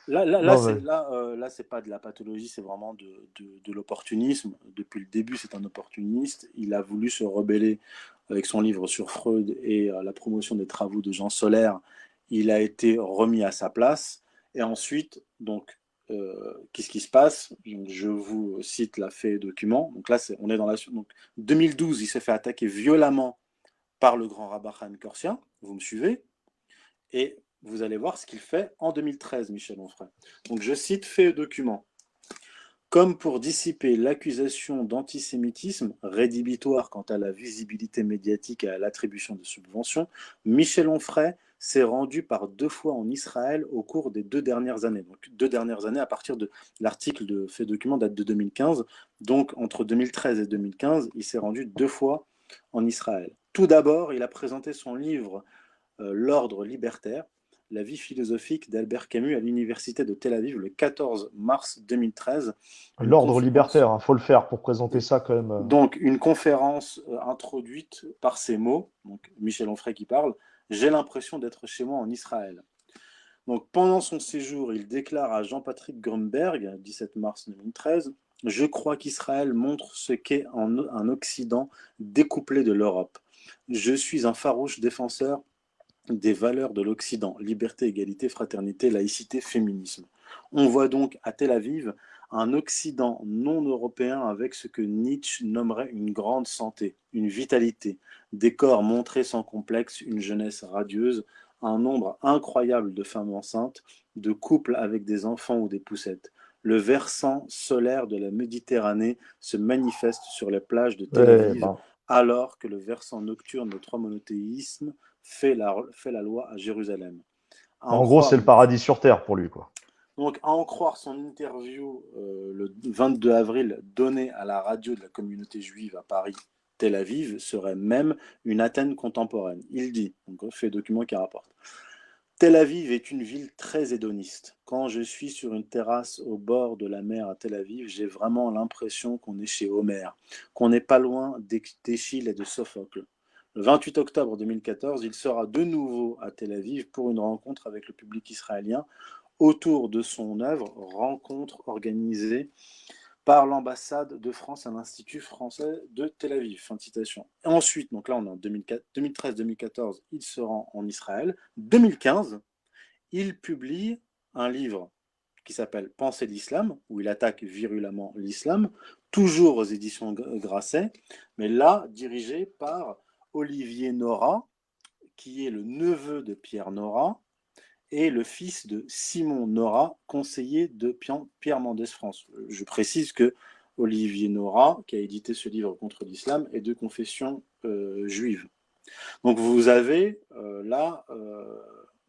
Là, c'est pas de la pathologie, c'est vraiment de l'opportunisme. Depuis le début, c'est un opportuniste. Il a voulu se rebeller avec son livre sur Freud et la promotion des travaux de Jean Solaire. il a été remis à sa place. Et ensuite, donc, qu'est-ce qui se passe? Je vous cite la fait document. Donc là, on est dans la suite. Donc, 2012, il s'est fait attaquer violemment par le grand rabbin Khan Corsia. Vous me suivez? Et vous allez voir ce qu'il fait en 2013, Michel Onfray. Donc, je cite fait document. Comme pour dissiper l'accusation d'antisémitisme, rédhibitoire quant à la visibilité médiatique et à l'attribution de subventions, Michel Onfray s'est rendu par 2 fois en Israël au cours des 2 dernières années. Donc 2 dernières années à partir de l'article de fait document date de 2015. Donc entre 2013 et 2015, il s'est rendu 2 fois en Israël. Tout d'abord, il a présenté son livre L'ordre libertaire, la vie philosophique d'Albert Camus à l'université de Tel Aviv le 14 mars 2013. L'ordre libertaire, faut le faire pour présenter ça quand même. Donc, une conférence introduite par ces mots, donc Michel Onfray qui parle, « J'ai l'impression d'être chez moi en Israël ». Donc, pendant son séjour, il déclare à Jean-Patrick Grunberg, 17 mars 2013, « Je crois qu'Israël montre ce qu'est un Occident découplé de l'Europe. Je suis un farouche défenseur des valeurs de l'Occident, liberté, égalité, fraternité, laïcité, féminisme. On voit donc à Tel Aviv un Occident non européen avec ce que Nietzsche nommerait une grande santé, une vitalité, des corps montrés sans complexe, une jeunesse radieuse, un nombre incroyable de femmes enceintes, de couples avec des enfants ou des poussettes. Le versant solaire de la Méditerranée se manifeste sur les plages de Tel Aviv, alors que le versant nocturne de 3 monothéismes fait la loi à Jérusalem. En gros, c'est le paradis sur terre pour lui, quoi. Donc, à en croire son interview le 22 avril donnée à la radio de la communauté juive à Paris, Tel Aviv serait même une Athènes contemporaine. Il dit, donc fait document qui rapporte, Tel Aviv est une ville très hédoniste. Quand je suis sur une terrasse au bord de la mer à Tel Aviv, j'ai vraiment l'impression qu'on est chez Homère, qu'on n'est pas loin d'Échille et de Sophocle. Le 28 octobre 2014, il sera de nouveau à Tel Aviv pour une rencontre avec le public israélien autour de son œuvre, rencontre organisée par l'ambassade de France à l'Institut français de Tel Aviv. Fin de citation. Et ensuite, donc là on est en 2013-2014, il se rend en Israël. 2015, il publie un livre qui s'appelle Penser l'islam, où il attaque virulemment l'islam, toujours aux éditions Grasset, mais là dirigé par Olivier Nora, qui est le neveu de Pierre Nora, et le fils de Simon Nora, conseiller de Pierre Mendès France. Je précise que Olivier Nora, qui a édité ce livre contre l'islam, est de confession juive. Donc vous avez là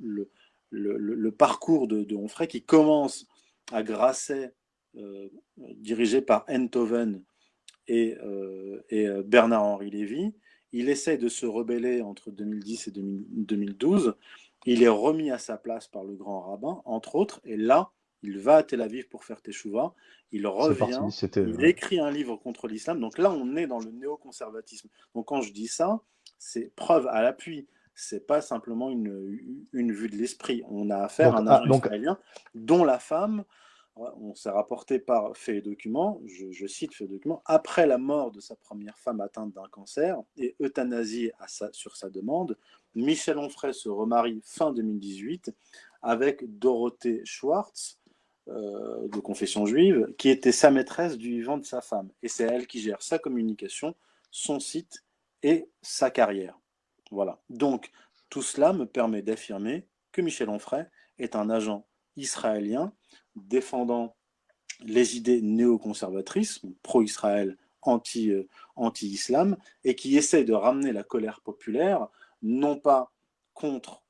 le parcours de Onfray qui commence à Grasset, dirigé par Enthoven et Bernard-Henri Lévy. Il essaie de se rebeller entre 2010 et 2012. Il est remis à sa place par le grand rabbin, entre autres, et là, il va à Tel Aviv pour faire Teshuva. Il revient, il écrit un livre contre l'islam. Donc là, on est dans le néoconservatisme. Donc quand je dis ça, c'est preuve à l'appui. C'est pas simplement une vue de l'esprit. On a affaire à un agent israélien dont la femme, on s'est rapporté par Fait et Document, je cite Fait et Document, après la mort de sa première femme atteinte d'un cancer et euthanasiée sur sa demande, Michel Onfray se remarie fin 2018 avec Dorothée Schwartz, de confession juive, qui était sa maîtresse du vivant de sa femme. Et c'est elle qui gère sa communication, son site et sa carrière. Voilà. Donc, tout cela me permet d'affirmer que Michel Onfray est un agent israélien défendant les idées néoconservatrices, pro-Israël, anti-islam, et qui essaie de ramener la colère populaire, non pas contre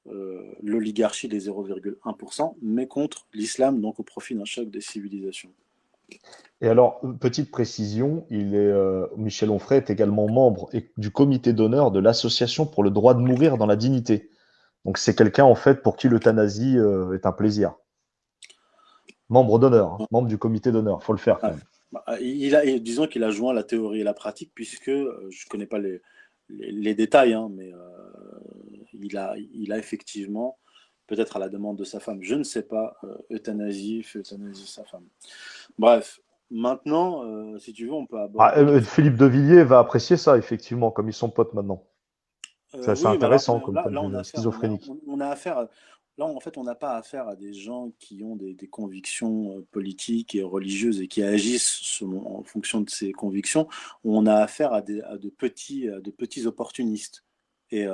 l'oligarchie des 0,1%, mais contre l'islam, donc au profit d'un choc des civilisations. Et alors, petite précision, Michel Onfray est également membre du comité d'honneur de l'Association pour le droit de mourir dans la dignité. Donc c'est quelqu'un en fait pour qui l'euthanasie est un plaisir. Membre d'honneur, hein, membre du comité d'honneur, il faut le faire quand même. Disons qu'il a joint la théorie et la pratique, puisque je ne connais pas les détails, hein, mais il a effectivement, peut-être à la demande de sa femme, je ne sais pas, euthanasie sa femme. Bref, maintenant, si tu veux, on peut aborder... Philippe de Villiers va apprécier ça, effectivement, comme ils sont potes maintenant. C'est assez intéressant comme là, on a schizophrénique. On a affaire là, en fait, on n'a pas affaire à des gens qui ont des convictions politiques et religieuses et qui agissent en fonction de ces convictions. On a affaire à de petits opportunistes. Et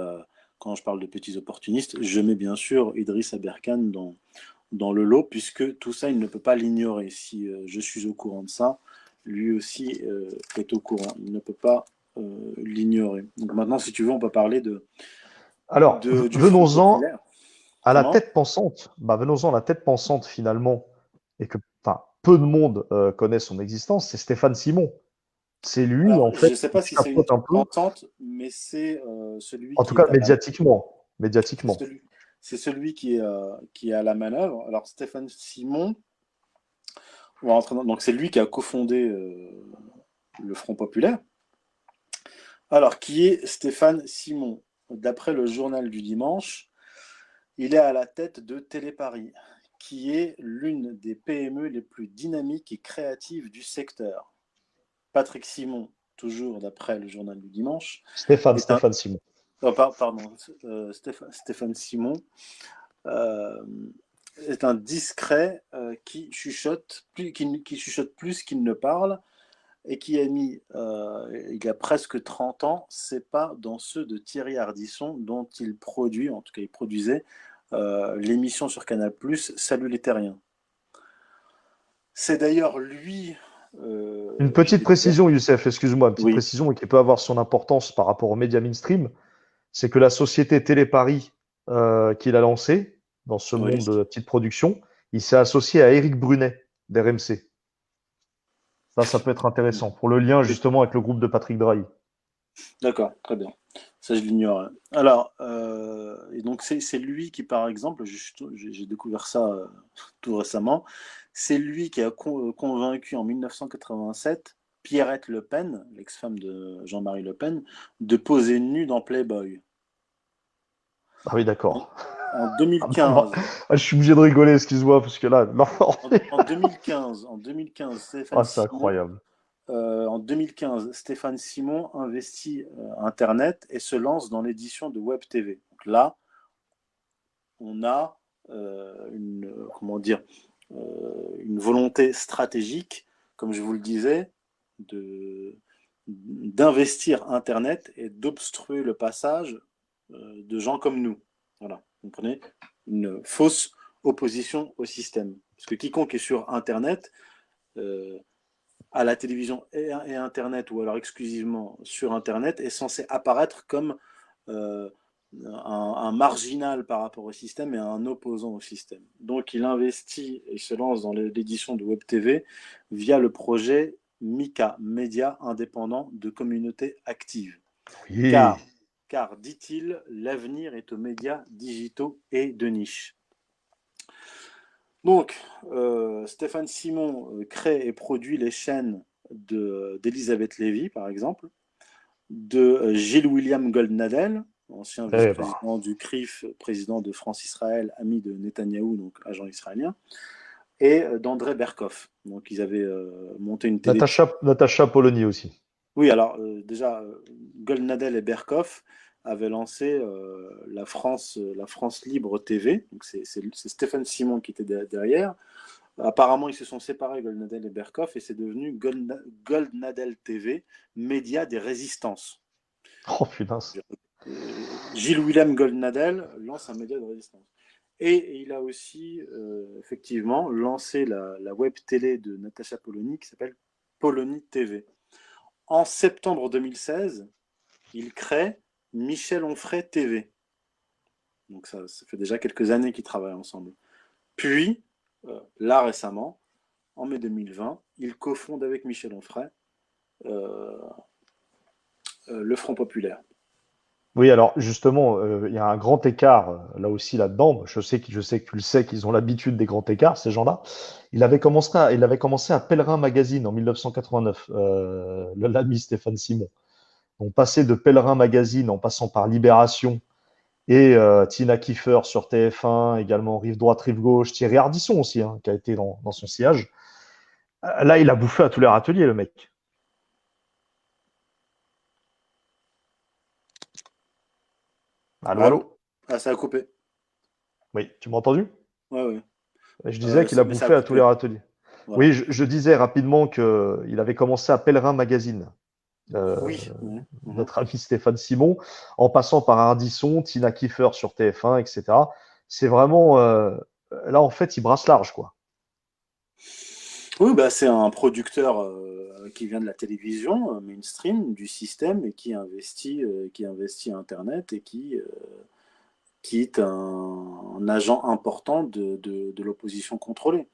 quand je parle de petits opportunistes, je mets bien sûr Idriss Aberkane dans le lot, puisque tout ça, il ne peut pas l'ignorer. Si je suis au courant de ça, lui aussi est au courant. Il ne peut pas l'ignorer. Donc maintenant, si tu veux, on peut parler Alors, du Front venons-en populaire. à la Comment? tête pensante. Venons-en à la tête pensante finalement, et que enfin, peu de monde connaît son existence, c'est Stéphane Simon. C'est lui, Alors, en je fait, ne sais qui pas si c'est une chapeaute un tête peu, pensante, mais c'est celui en tout qui est cas à la médiatiquement. c'est Médiatiquement. celui, c'est celui qui est à la manœuvre. Alors, Stéphane Simon, donc c'est lui qui a cofondé le Front populaire. Alors, qui est Stéphane Simon? D'après le journal du dimanche, il est à la tête de Téléparis, qui est l'une des PME les plus dynamiques et créatives du secteur. Patrick Simon, toujours d'après le journal du dimanche, est un Stéphane Simon. pardon, Stéphane Simon euh, est un discret qui chuchote plus qu'il ne parle et qui a mis, il y a presque 30 ans, ses pas dans ceux de Thierry Ardisson, dont il produit, en tout cas il produisait, l'émission sur Canal+, Salut les Terriens. C'est d'ailleurs lui Une petite qui était... précision, Youssef, excuse-moi, une petite Oui, précision et qui peut avoir son importance par rapport aux médias mainstream, c'est que la société Téléparis qu'il a lancée dans ce oui, monde de la petite production, il s'est associé à Éric Brunet d'RMC. Ça peut être intéressant pour le lien oui. justement avec le groupe de Patrick Drahi. D'accord, très bien. Ça, je l'ignore. Alors, et donc c'est lui qui, par exemple, j'ai découvert ça tout récemment, c'est lui qui a convaincu en 1987 Pierrette Le Pen, l'ex-femme de Jean-Marie Le Pen, de poser nue dans Playboy. Ah oui, En, d'accord. en Ah, bah, 2015, je suis obligé de rigoler, excuse-moi, parce que là, non. en 2015, Stéphane Ah, c'est Simon incroyable. En 2015, Stéphane Simon investit Internet et se lance dans l'édition de Web TV. Donc là, on a comment dire, une volonté stratégique, comme je vous le disais, d'investir Internet et d'obstruer le passage de gens comme nous. Voilà, vous comprenez? Une fausse opposition au système. Parce que quiconque est sur Internet, euh, à la télévision et Internet, ou alors exclusivement sur Internet, est censé apparaître comme euh, un marginal par rapport au système et un opposant au système. Donc il investit et se lance dans l'édition de Web TV via le projet MICA, Média indépendant de communauté active. Oui. Car dit-il, l'avenir est aux médias digitaux et de niche. Donc, Stéphane Simon crée et produit les chaînes d'Elisabeth Lévy, par exemple, de Gilles William Goldnadel, ancien Eh ben. vice-président du CRIF, président de France-Israël, ami de Netanyahou, donc agent israélien, et d'André Berkoff. Donc, ils avaient monté une télé. Natacha Polony aussi. Oui, alors déjà, Goldnadel et Berkoff avaient lancé la France Libre TV. Donc, c'est Stéphane Simon qui était derrière. Apparemment, ils se sont séparés, Goldnadel et Berkoff, et c'est devenu Goldnadel TV, média des résistances. Oh putain. Gilles Willem Goldnadel lance un média de résistance. Et il a aussi, effectivement, lancé la web télé de Natacha Polony qui s'appelle Polony TV. En septembre 2016, il crée Michel Onfray TV. Donc ça fait déjà quelques années qu'ils travaillent ensemble. Puis, là récemment, en mai 2020, il cofonde avec Michel Onfray euh, le Front populaire. Oui, alors justement, il y a un grand écart là aussi là-dedans. Je sais que tu le sais qu'ils ont l'habitude des grands écarts, ces gens-là. Il avait commencé à Pèlerin Magazine en 1989, l'ami Stéphane Simon. On passait de Pèlerin Magazine en passant par Libération et Tina Kiefer sur TF1, également Rive droite, Rive gauche, Thierry Ardisson aussi, hein, qui a été dans son sillage. Là, il a bouffé à tous les râteliers, le mec. Allô, Allô? allô. Ah, ça a coupé. Oui, tu m'as entendu? Ouais, ouais. Je disais qu'il a Mais ça a bouffé à tous les coupé. râteliers. Voilà. Oui, je disais rapidement qu'il avait commencé à Pèlerin Magazine, euh, Oui. Ouais. Mhm. notre ami Stéphane Simon, en passant par Ardisson, Tina Kiefer sur TF1, etc. C'est vraiment. Là, en fait, il brasse large, quoi. Oui, bah, c'est un producteur qui vient de la télévision mainstream, du système, et qui investit Internet et qui est un agent important de l'opposition contrôlée.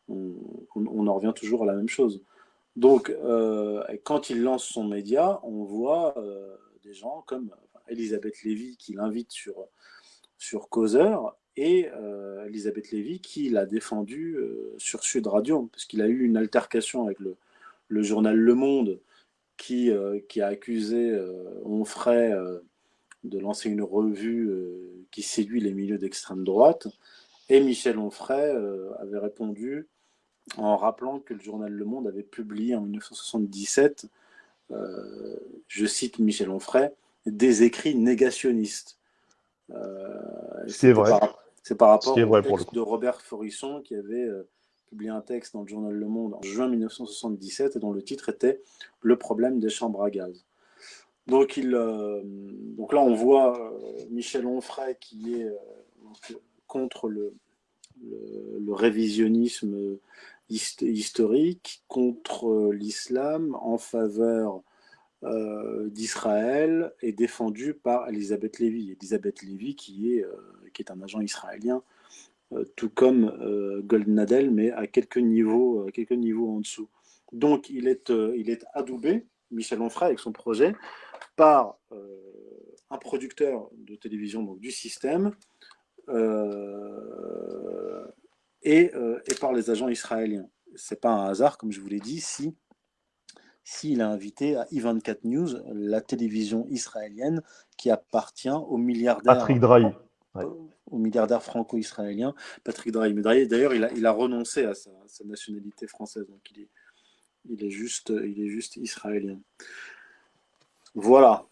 On en revient toujours à la même chose. Donc, quand il lance son média, on voit des gens comme Elisabeth Lévy qui l'invite sur Causeur et Elisabeth Lévy qui l'a défendu sur Sud Radio, parce qu'il a eu une altercation avec le journal Le Monde qui a accusé Onfray de lancer une revue qui séduit les milieux d'extrême droite. Et Michel Onfray avait répondu en rappelant que le journal Le Monde avait publié en 1977, je cite Michel Onfray, des écrits négationnistes. Ce qui est vrai. C'est par Ce qui rapport est au vrai pour le texte coup. de Robert Forisson qui avait publié un texte dans le journal Le Monde en juin 1977 et dont le titre était Le problème des chambres à gaz. Donc, donc là, on voit Michel Onfray qui est contre le révisionnisme historique, contre l'islam, en faveur d'Israël, est défendu par Elisabeth Lévy. Elisabeth Lévy qui est un agent israélien, tout comme Goldnadel, mais à quelques niveaux en dessous. Donc il est adoubé, Michel Onfray, avec son projet, par un producteur de télévision, donc du système, et par les agents israéliens. C'est pas un hasard, comme je vous l'ai dit, s'il a invité à I24 News, la télévision israélienne qui appartient Patrick Drahi. Ouais. au milliardaire franco-israélien Patrick Drahi. Mais d'ailleurs, il a renoncé à sa nationalité française, donc il est juste israélien. Voilà.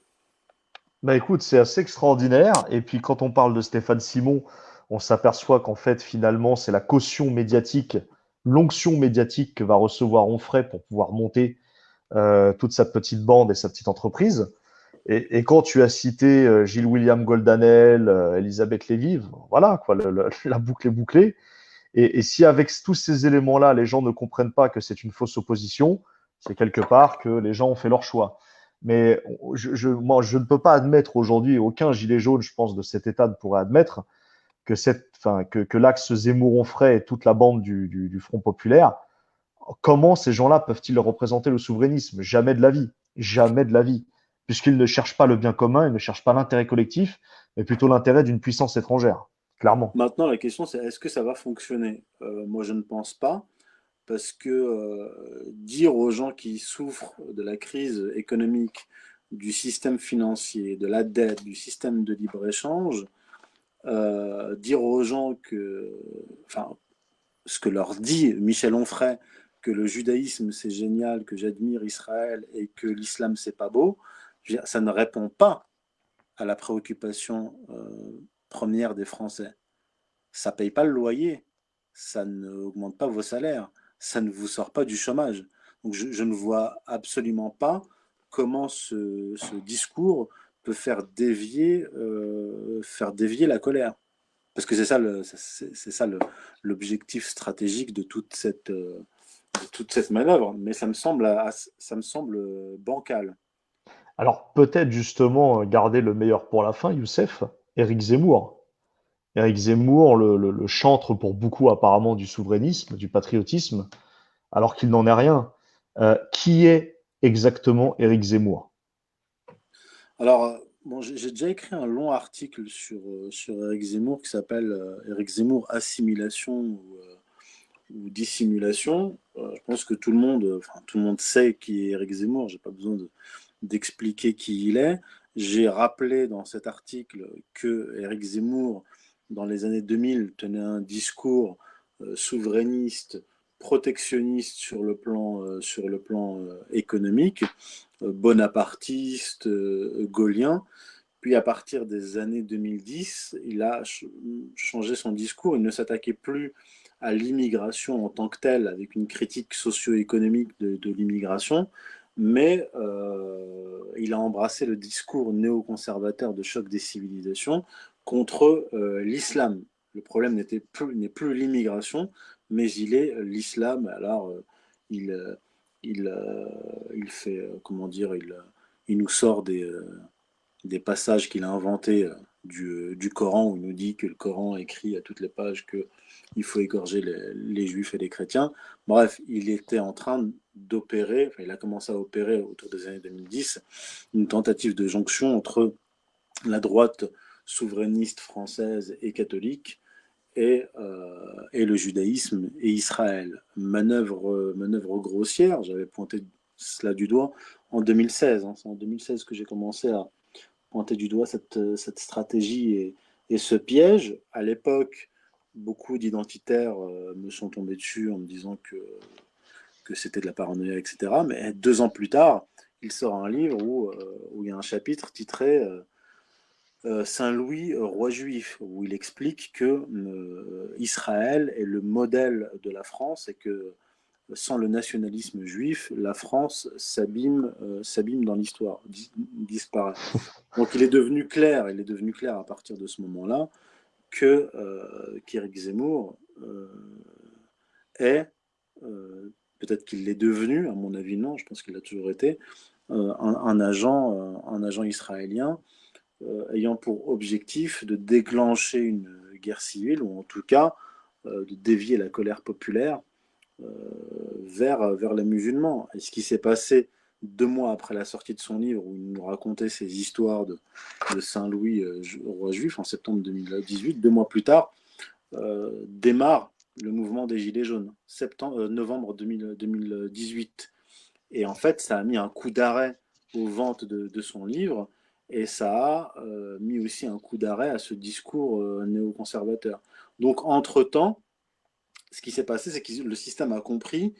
Bah écoute, c'est assez extraordinaire. Et puis quand on parle de Stéphane Simon, on s'aperçoit qu'en fait, finalement, c'est la caution médiatique, l'onction médiatique que va recevoir Onfray pour pouvoir monter toute sa petite bande et sa petite entreprise. Et quand tu as cité Gilles William Goldanel, Elisabeth Lévy, voilà, quoi, la boucle est bouclée. Et si avec tous ces éléments-là, les gens ne comprennent pas que c'est une fausse opposition, c'est quelque part que les gens ont fait leur choix. Mais moi, je ne peux pas admettre aujourd'hui, aucun gilet jaune, je pense, de cet État ne pourrait admettre que l'axe Zemmour-Onfray et toute la bande du Front populaire, comment ces gens-là peuvent-ils représenter le souverainisme? Jamais de la vie. Jamais de la vie. Puisqu'ils ne cherchent pas le bien commun, ils ne cherchent pas l'intérêt collectif, mais plutôt l'intérêt d'une puissance étrangère. Clairement. Maintenant, la question, c'est est-ce que ça va fonctionner? Moi, je ne pense pas, parce que dire aux gens qui souffrent de la crise économique, du système financier, de la dette, du système de libre-échange, dire aux gens enfin, ce que leur dit Michel Onfray, que le judaïsme c'est génial, que j'admire Israël et que l'islam c'est pas beau, ça ne répond pas à la préoccupation première des Français. Ça paye pas le loyer, ça n'augmente pas vos salaires, ça ne vous sort pas du chômage. Donc je ne vois absolument pas comment ce discours peut faire dévier la colère. Parce que c'est ça l'objectif stratégique de toute cette manœuvre. Mais ça me semble bancal. Alors peut-être justement garder le meilleur pour la fin, Youssef, Éric Zemmour. Éric Zemmour, le chantre pour beaucoup apparemment du souverainisme, du patriotisme, alors qu'il n'en est rien. Qui est exactement Éric Zemmour? Alors, bon, j'ai déjà écrit un long article sur Éric Zemmour qui s'appelle Éric Zemmour, assimilation ou dissimulation. Je pense que tout le monde sait qui est Éric Zemmour, j'ai pas besoin d'expliquer qui il est. J'ai rappelé dans cet article que Éric Zemmour, dans les années 2000, tenait un discours souverainiste, protectionniste sur le plan économique, bonapartiste, gaullien, Puis à partir des années 2010, il a changé son discours. Il ne s'attaquait plus à l'immigration en tant que telle, avec une critique socio-économique de l'immigration, mais il a embrassé le discours néoconservateur de choc des civilisations contre l'islam. Le problème n'est plus l'immigration, mais il est l'islam. Alors, il, il fait, comment dire, il nous sort des passages qu'il a inventés du Coran, où il nous dit que le Coran écrit à toutes les pages qu'il faut égorger les juifs et les chrétiens. Bref, il était en train d'opérer, enfin, il a commencé à opérer autour des années 2010, une tentative de jonction entre la droite souverainiste française et catholique et le judaïsme et Israël. Manœuvre grossière, j'avais pointé cela du doigt en 2016. Hein. C'est en 2016 que j'ai commencé à pointer du doigt cette stratégie et ce piège. À l'époque, beaucoup d'identitaires me sont tombés dessus en me disant que c'était de la paranoïa, etc. Mais 2 ans plus tard, il sort un livre où il y a un chapitre titré Saint-Louis, roi juif, où il explique que Israël est le modèle de la France et que sans le nationalisme juif, la France s'abîme dans l'histoire, disparaît. Donc il est devenu clair à partir de ce moment-là que qu'Éric Zemmour est, peut-être qu'il l'est devenu, à mon avis non, je pense qu'il l'a toujours été, un agent israélien ayant pour objectif de déclencher une guerre civile, ou en tout cas de dévier la colère populaire vers les musulmans. Et ce qui s'est passé 2 mois après la sortie de son livre, où il nous racontait ces histoires de Saint-Louis, roi juif, en septembre 2018, 2 mois plus tard, démarre le mouvement des Gilets jaunes, novembre 2018. Et en fait, ça a mis un coup d'arrêt aux ventes de son livre, et ça a mis aussi un coup d'arrêt à ce discours néoconservateur. Donc, entre-temps, ce qui s'est passé, c'est que le système a compris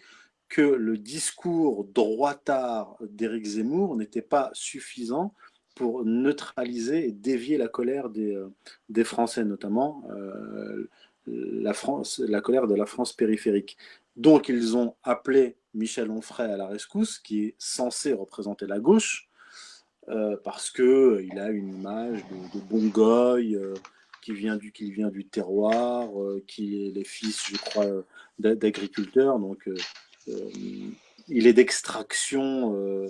que le discours droitard d'Éric Zemmour n'était pas suffisant pour neutraliser et dévier la colère des Français, notamment la colère de la France périphérique. Donc ils ont appelé Michel Onfray à la rescousse, qui est censé représenter la gauche, parce qu'il a une image de bon goy, qu'il vient du terroir, qui est le fils, je crois, d'agriculteurs. Donc il est d'extraction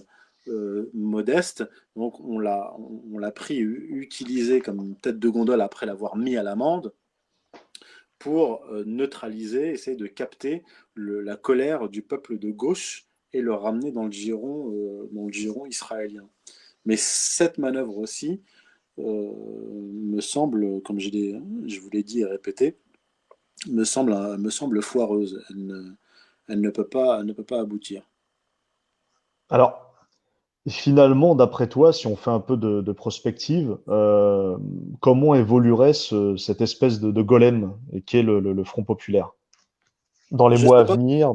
modeste. Donc on l'a pris, utilisé comme tête de gondole après l'avoir mis à l'amende pour neutraliser, essayer de capter la colère du peuple de gauche et le ramener dans le giron israélien. Mais cette manœuvre aussi me semble, comme je vous l'ai dit et répété, me semble foireuse. Elle ne peut pas aboutir. Alors, finalement, d'après toi, si on fait un peu de prospective, comment évoluerait cette espèce de golem qui est le Front populaire dans les Je mois sais à pas, venir,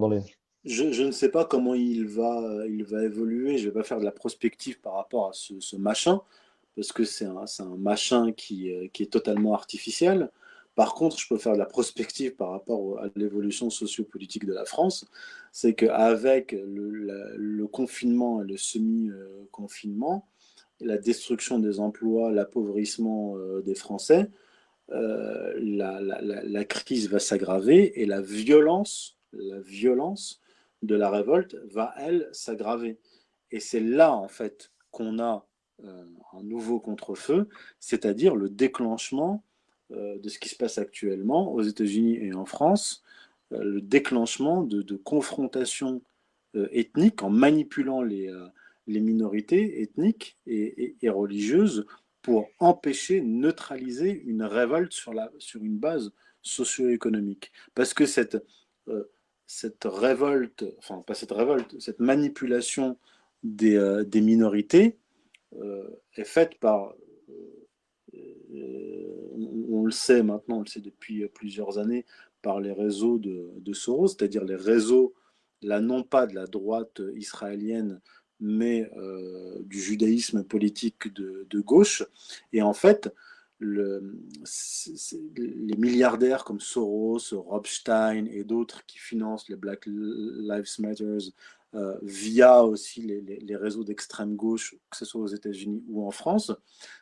je ne sais pas comment il va évoluer. Je ne vais pas faire de la prospective par rapport à ce machin, parce que c'est un machin qui est totalement artificiel. Par contre, je peux faire de la prospective par rapport à l'évolution sociopolitique de la France. C'est qu'avec le confinement et le semi-confinement, la destruction des emplois, l'appauvrissement des Français, la crise va s'aggraver et la violence de la révolte va, elle, s'aggraver. Et c'est là, en fait, qu'on a un nouveau contre-feu, c'est-à-dire le déclenchement de ce qui se passe actuellement aux États-Unis et en France, le déclenchement de confrontations ethniques en manipulant les minorités ethniques et religieuses pour empêcher, neutraliser une révolte sur une base socio-économique. Parce que cette révolte, enfin pas cette révolte, cette manipulation des minorités est faite par, on le sait maintenant, on le sait depuis plusieurs années, par les réseaux de Soros, c'est-à-dire les réseaux, là non pas de la droite israélienne, mais du judaïsme politique de gauche. Et en fait, les milliardaires comme Soros, Rothstein et d'autres qui financent les Black Lives Matter via aussi les réseaux d'extrême gauche, que ce soit aux États-Unis ou en France,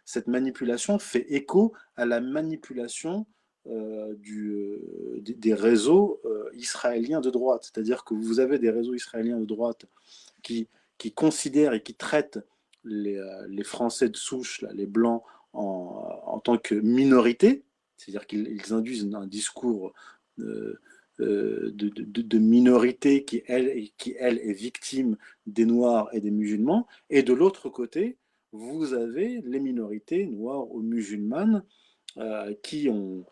cette manipulation fait écho à la manipulation des réseaux israéliens de droite. C'est-à-dire que vous avez des réseaux israéliens de droite qui considèrent et qui traitent les Français de souche, là, les Blancs, en tant que minorité, c'est-à-dire qu'ils induisent un discours de minorité qui, elle, est victime des Noirs et des musulmans. Et de l'autre côté, vous avez les minorités noires ou musulmanes qui on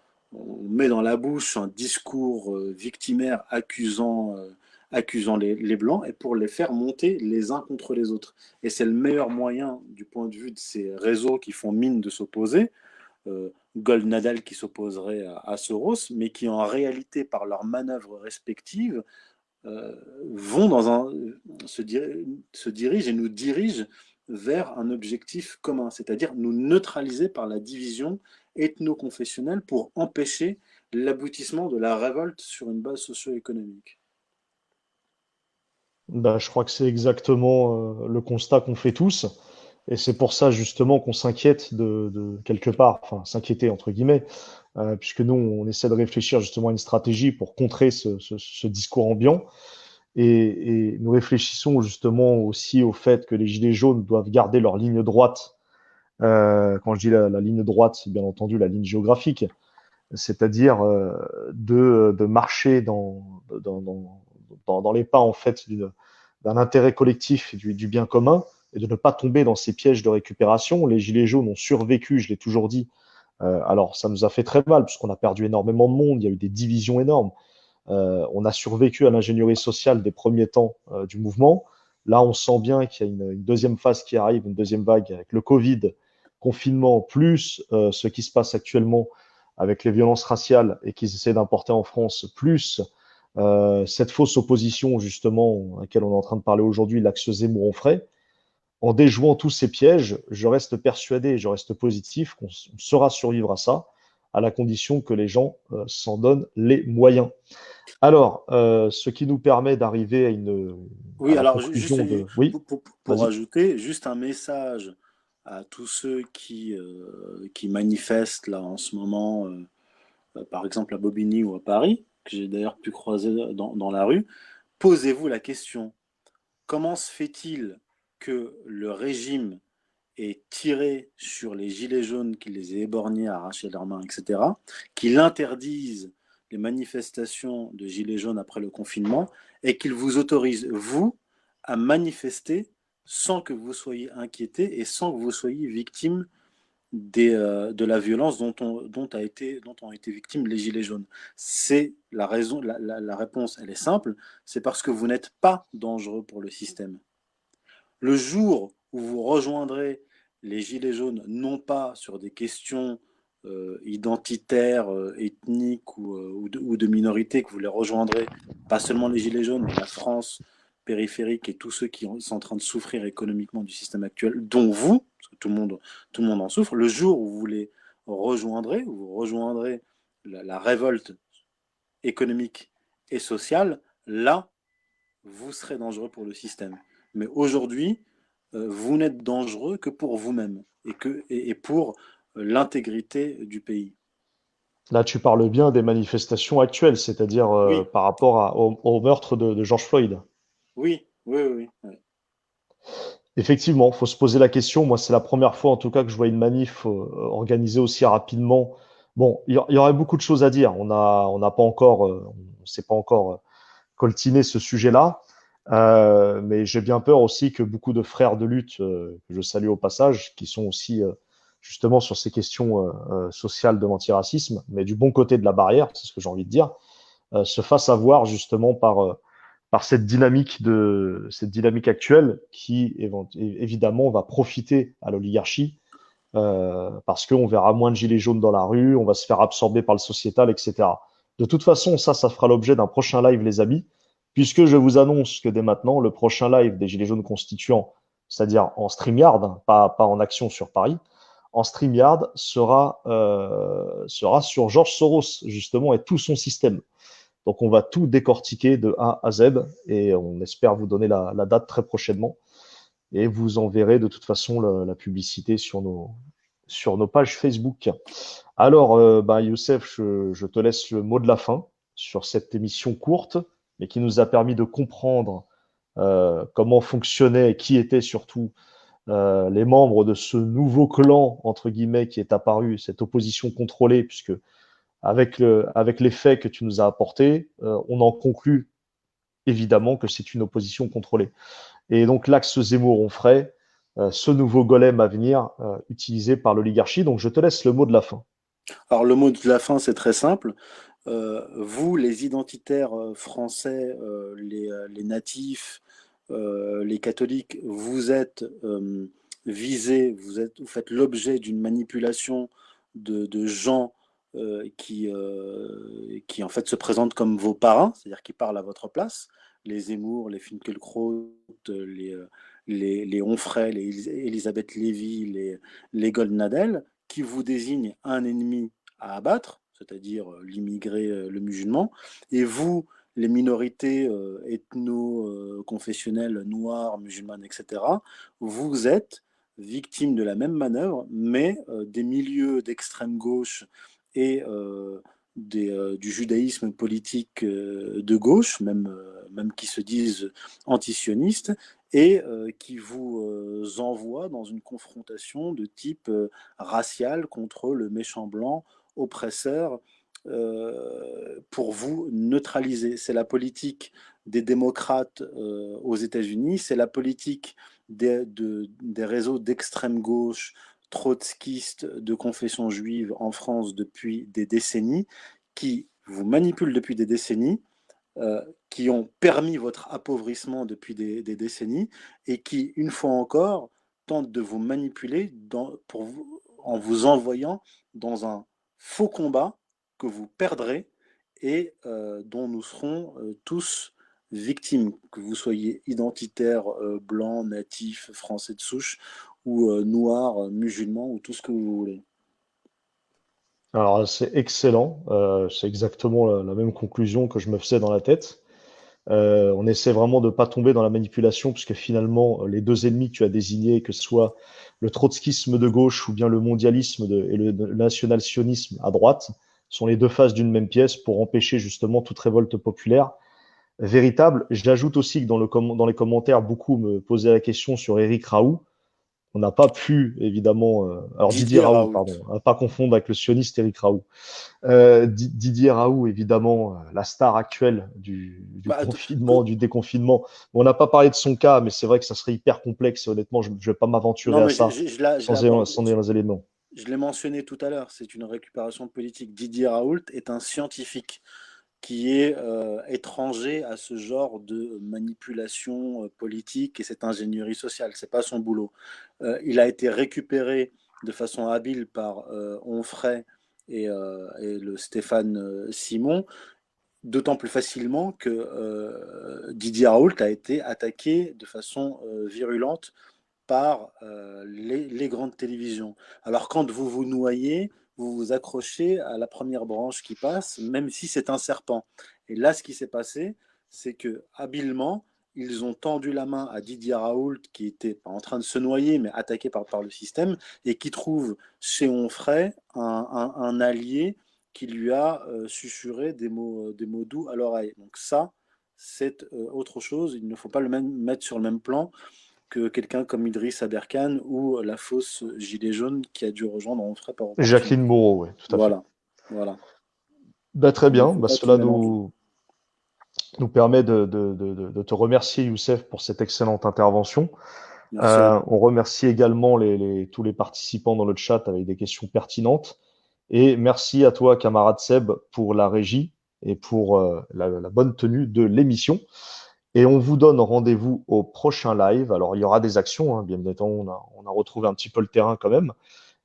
met dans la bouche un discours victimaire accusant les Blancs et pour les faire monter les uns contre les autres. Et c'est le meilleur moyen du point de vue de ces réseaux qui font mine de s'opposer, Goldnadel qui s'opposerait à Soros, mais qui en réalité, par leurs manœuvres respectives, se dirigent et nous dirigent vers un objectif commun, c'est-à-dire nous neutraliser par la division ethno-confessionnelle pour empêcher l'aboutissement de la révolte sur une base socio-économique. Ben, je crois que c'est exactement le constat qu'on fait tous. Et c'est pour ça justement qu'on s'inquiète de quelque part, enfin s'inquiéter entre guillemets, puisque nous, on essaie de réfléchir justement à une stratégie pour contrer ce discours ambiant. Et nous réfléchissons justement aussi au fait que les Gilets jaunes doivent garder leur ligne droite. Quand je dis la ligne droite, c'est bien entendu la ligne géographique, c'est-à-dire de marcher dans les pas en fait d'un intérêt collectif et du bien commun et de ne pas tomber dans ces pièges de récupération. Les Gilets jaunes ont survécu, je l'ai toujours dit. Alors ça nous a fait très mal puisqu'on a perdu énormément de monde, il y a eu des divisions énormes. On a survécu à l'ingénierie sociale des premiers temps du mouvement. Là, on sent bien qu'il y a une deuxième phase qui arrive, une deuxième vague avec le Covid, confinement, plus ce qui se passe actuellement avec les violences raciales et qu'ils essaient d'importer en France, plus cette fausse opposition justement à laquelle on est en train de parler aujourd'hui, l'axe Zemmour-Onfray. En déjouant tous ces pièges, je reste persuadé, je reste positif qu'on saura survivre à ça, à la condition que les gens s'en donnent les moyens. Alors, ce qui nous permet d'arriver à Oui, la alors conclusion juste de... Oui, pour vas-y. ajouter, juste un message à tous ceux qui manifestent là en ce moment, par exemple à Bobigny ou à Paris, que j'ai d'ailleurs pu croiser dans la rue. Posez-vous la question, comment se fait-il que le régime ait tiré sur les gilets jaunes, qu'il les ait éborgnés, arraché leurs mains, etc., qu'il interdise les manifestations de gilets jaunes après le confinement et qu'il vous autorise, vous, à manifester sans que vous soyez inquiété et sans que vous soyez victime de la violence dont ont été victimes les gilets jaunes. C'est la raison, la réponse, elle est simple, c'est parce que vous n'êtes pas dangereux pour le système. Le jour où vous rejoindrez les gilets jaunes, non pas sur des questions identitaires, ethniques ou de minorité, que vous les rejoindrez, pas seulement les gilets jaunes, mais la France périphérique et tous ceux qui sont en train de souffrir économiquement du système actuel, dont vous, parce que tout le monde en souffre, le jour où vous les rejoindrez, où vous rejoindrez la révolte économique et sociale, là, vous serez dangereux pour le système. Mais aujourd'hui, vous n'êtes dangereux que pour vous-même et pour l'intégrité du pays. Là, tu parles bien des manifestations actuelles, c'est-à-dire Oui, par rapport au meurtre de George Floyd. oui, oui, oui, oui. Effectivement, il faut se poser la question. Moi, c'est la première fois, en tout cas, que je vois une manif organisée aussi rapidement. Bon, il y aurait beaucoup de choses à dire. On n'a pas encore, on s'est pas encore coltiné ce sujet-là. Mais j'ai bien peur aussi que beaucoup de frères de lutte, que je salue au passage, qui sont aussi justement sur ces questions sociales de l'antiracisme, mais du bon côté de la barrière, c'est ce que j'ai envie de dire, se fassent avoir justement par cette dynamique actuelle qui évidemment va profiter à l'oligarchie parce qu'on verra moins de gilets jaunes dans la rue, on va se faire absorber par le sociétal, etc. De toute façon, ça fera l'objet d'un prochain live, les amis, puisque je vous annonce que dès maintenant, le prochain live des Gilets jaunes constituants c'est-à-dire en StreamYard, hein, pas en action sur Paris, en StreamYard sera sur George Soros, justement, et tout son système. Donc, on va tout décortiquer de A à Z et on espère vous donner la date très prochainement. Et vous enverrez de toute façon la publicité sur nos pages Facebook. Alors, Youssef, je te laisse le mot de la fin sur cette émission courte, mais qui nous a permis de comprendre comment fonctionnait et qui étaient surtout les membres de ce nouveau clan, entre guillemets, qui est apparu, cette opposition contrôlée, puisque avec les faits que tu nous as apportés, on en conclut évidemment que c'est une opposition contrôlée. Et donc l'axe Zemmour-Onfray, ce nouveau golem à venir utilisé par l'oligarchie. Donc je te laisse le mot de la fin. Alors le mot de la fin, c'est très simple. Vous, les identitaires français, les natifs, les catholiques, vous êtes visés, vous faites l'objet d'une manipulation de gens qui en fait se présentent comme vos parrains, c'est-à-dire qui parlent à votre place. Les Zemmour, les Finkielkraut, les Onfray, les Elisabeth Lévy, les Goldnadel, qui vous désignent un ennemi à abattre, c'est-à-dire l'immigré, le musulman, et vous, les minorités ethno-confessionnelles, noires, musulmanes, etc., vous êtes victimes de la même manœuvre, mais des milieux d'extrême gauche et du judaïsme politique de gauche, même qui se disent antisionistes, et qui vous envoient dans une confrontation de type racial contre le méchant blanc oppresseur pour vous neutraliser. C'est la politique des démocrates aux États-Unis, c'est la politique des réseaux d'extrême gauche trotskistes de confession juive en France depuis des décennies, qui vous manipulent depuis des décennies, qui ont permis votre appauvrissement depuis des décennies et qui, une fois encore, tentent de vous manipuler en vous envoyant dans un faux combat que vous perdrez et dont nous serons tous victimes, que vous soyez identitaire, blanc, natif, français de souche, ou noir, musulman, ou tout ce que vous voulez. Alors, c'est excellent. C'est exactement la même conclusion que je me faisais dans la tête. On essaie vraiment de ne pas tomber dans la manipulation, puisque finalement, les deux ennemis que tu as désignés, que ce soit le trotskisme de gauche ou bien le mondialisme et le national-sionisme à droite, sont les deux faces d'une même pièce pour empêcher justement toute révolte populaire véritable. J'ajoute aussi que dans les commentaires, beaucoup me posaient la question sur Éric Raoult. On n'a pas pu, évidemment, alors Didier Raoult, pardon, à pas confondre avec le sioniste Éric Raoult. Didier Raoult, évidemment, la star actuelle du confinement, du déconfinement. Bon, on n'a pas parlé de son cas, mais c'est vrai que ça serait hyper complexe. Et honnêtement, je ne vais pas m'aventurer à ça sans les éléments. Je l'ai mentionné tout à l'heure, c'est une récupération politique. Didier Raoult est un scientifique qui est étranger à ce genre de manipulation politique et cette ingénierie sociale. C'est pas son boulot. Il a été récupéré de façon habile par Onfray et le Stéphane Simon, d'autant plus facilement que Didier Raoult a été attaqué de façon virulente par les grandes télévisions. Alors quand vous vous noyez, vous vous accrochez à la première branche qui passe, même si c'est un serpent. Et là, ce qui s'est passé, c'est que habilement, ils ont tendu la main à Didier Raoult, qui était pas en train de se noyer, mais attaqué par le système, et qui trouve chez Onfray un allié qui lui a susurré des mots doux à l'oreille. Donc ça, c'est autre chose. Il ne faut pas le mettre sur le même plan que quelqu'un comme Idriss Aberkan ou la fausse gilet jaune qui a dû rejoindre Onfray par Jacqueline Moreau, oui, tout à fait. Voilà. Très bien. Cela nous permet de te remercier, Youssef, pour cette excellente intervention. On remercie également tous les participants dans le chat avec des questions pertinentes. Et merci à toi, camarade Seb, pour la régie et pour la bonne tenue de l'émission. Et on vous donne rendez-vous au prochain live. Alors, il y aura des actions, hein, bien évidemment, on a retrouvé un petit peu le terrain quand même.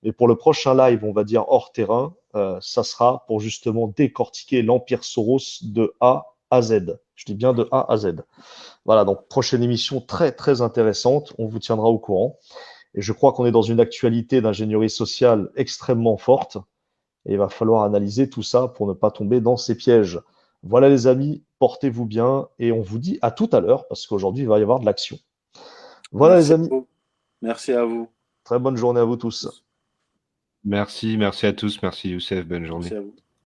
Et pour le prochain live, on va dire hors terrain, ça sera pour justement décortiquer l'Empire Soros de A à Z. Je dis bien de A à Z. Voilà, donc prochaine émission très très intéressante. On vous tiendra au courant. Et je crois qu'on est dans une actualité d'ingénierie sociale extrêmement forte. Et il va falloir analyser tout ça pour ne pas tomber dans ces pièges. Voilà les amis, portez-vous bien et on vous dit à tout à l'heure parce qu'aujourd'hui il va y avoir de l'action. Voilà les Merci à amis, vous. Merci à vous. très bonne journée à vous tous. Merci à tous. Merci Youssef. Bonne journée. Merci à vous.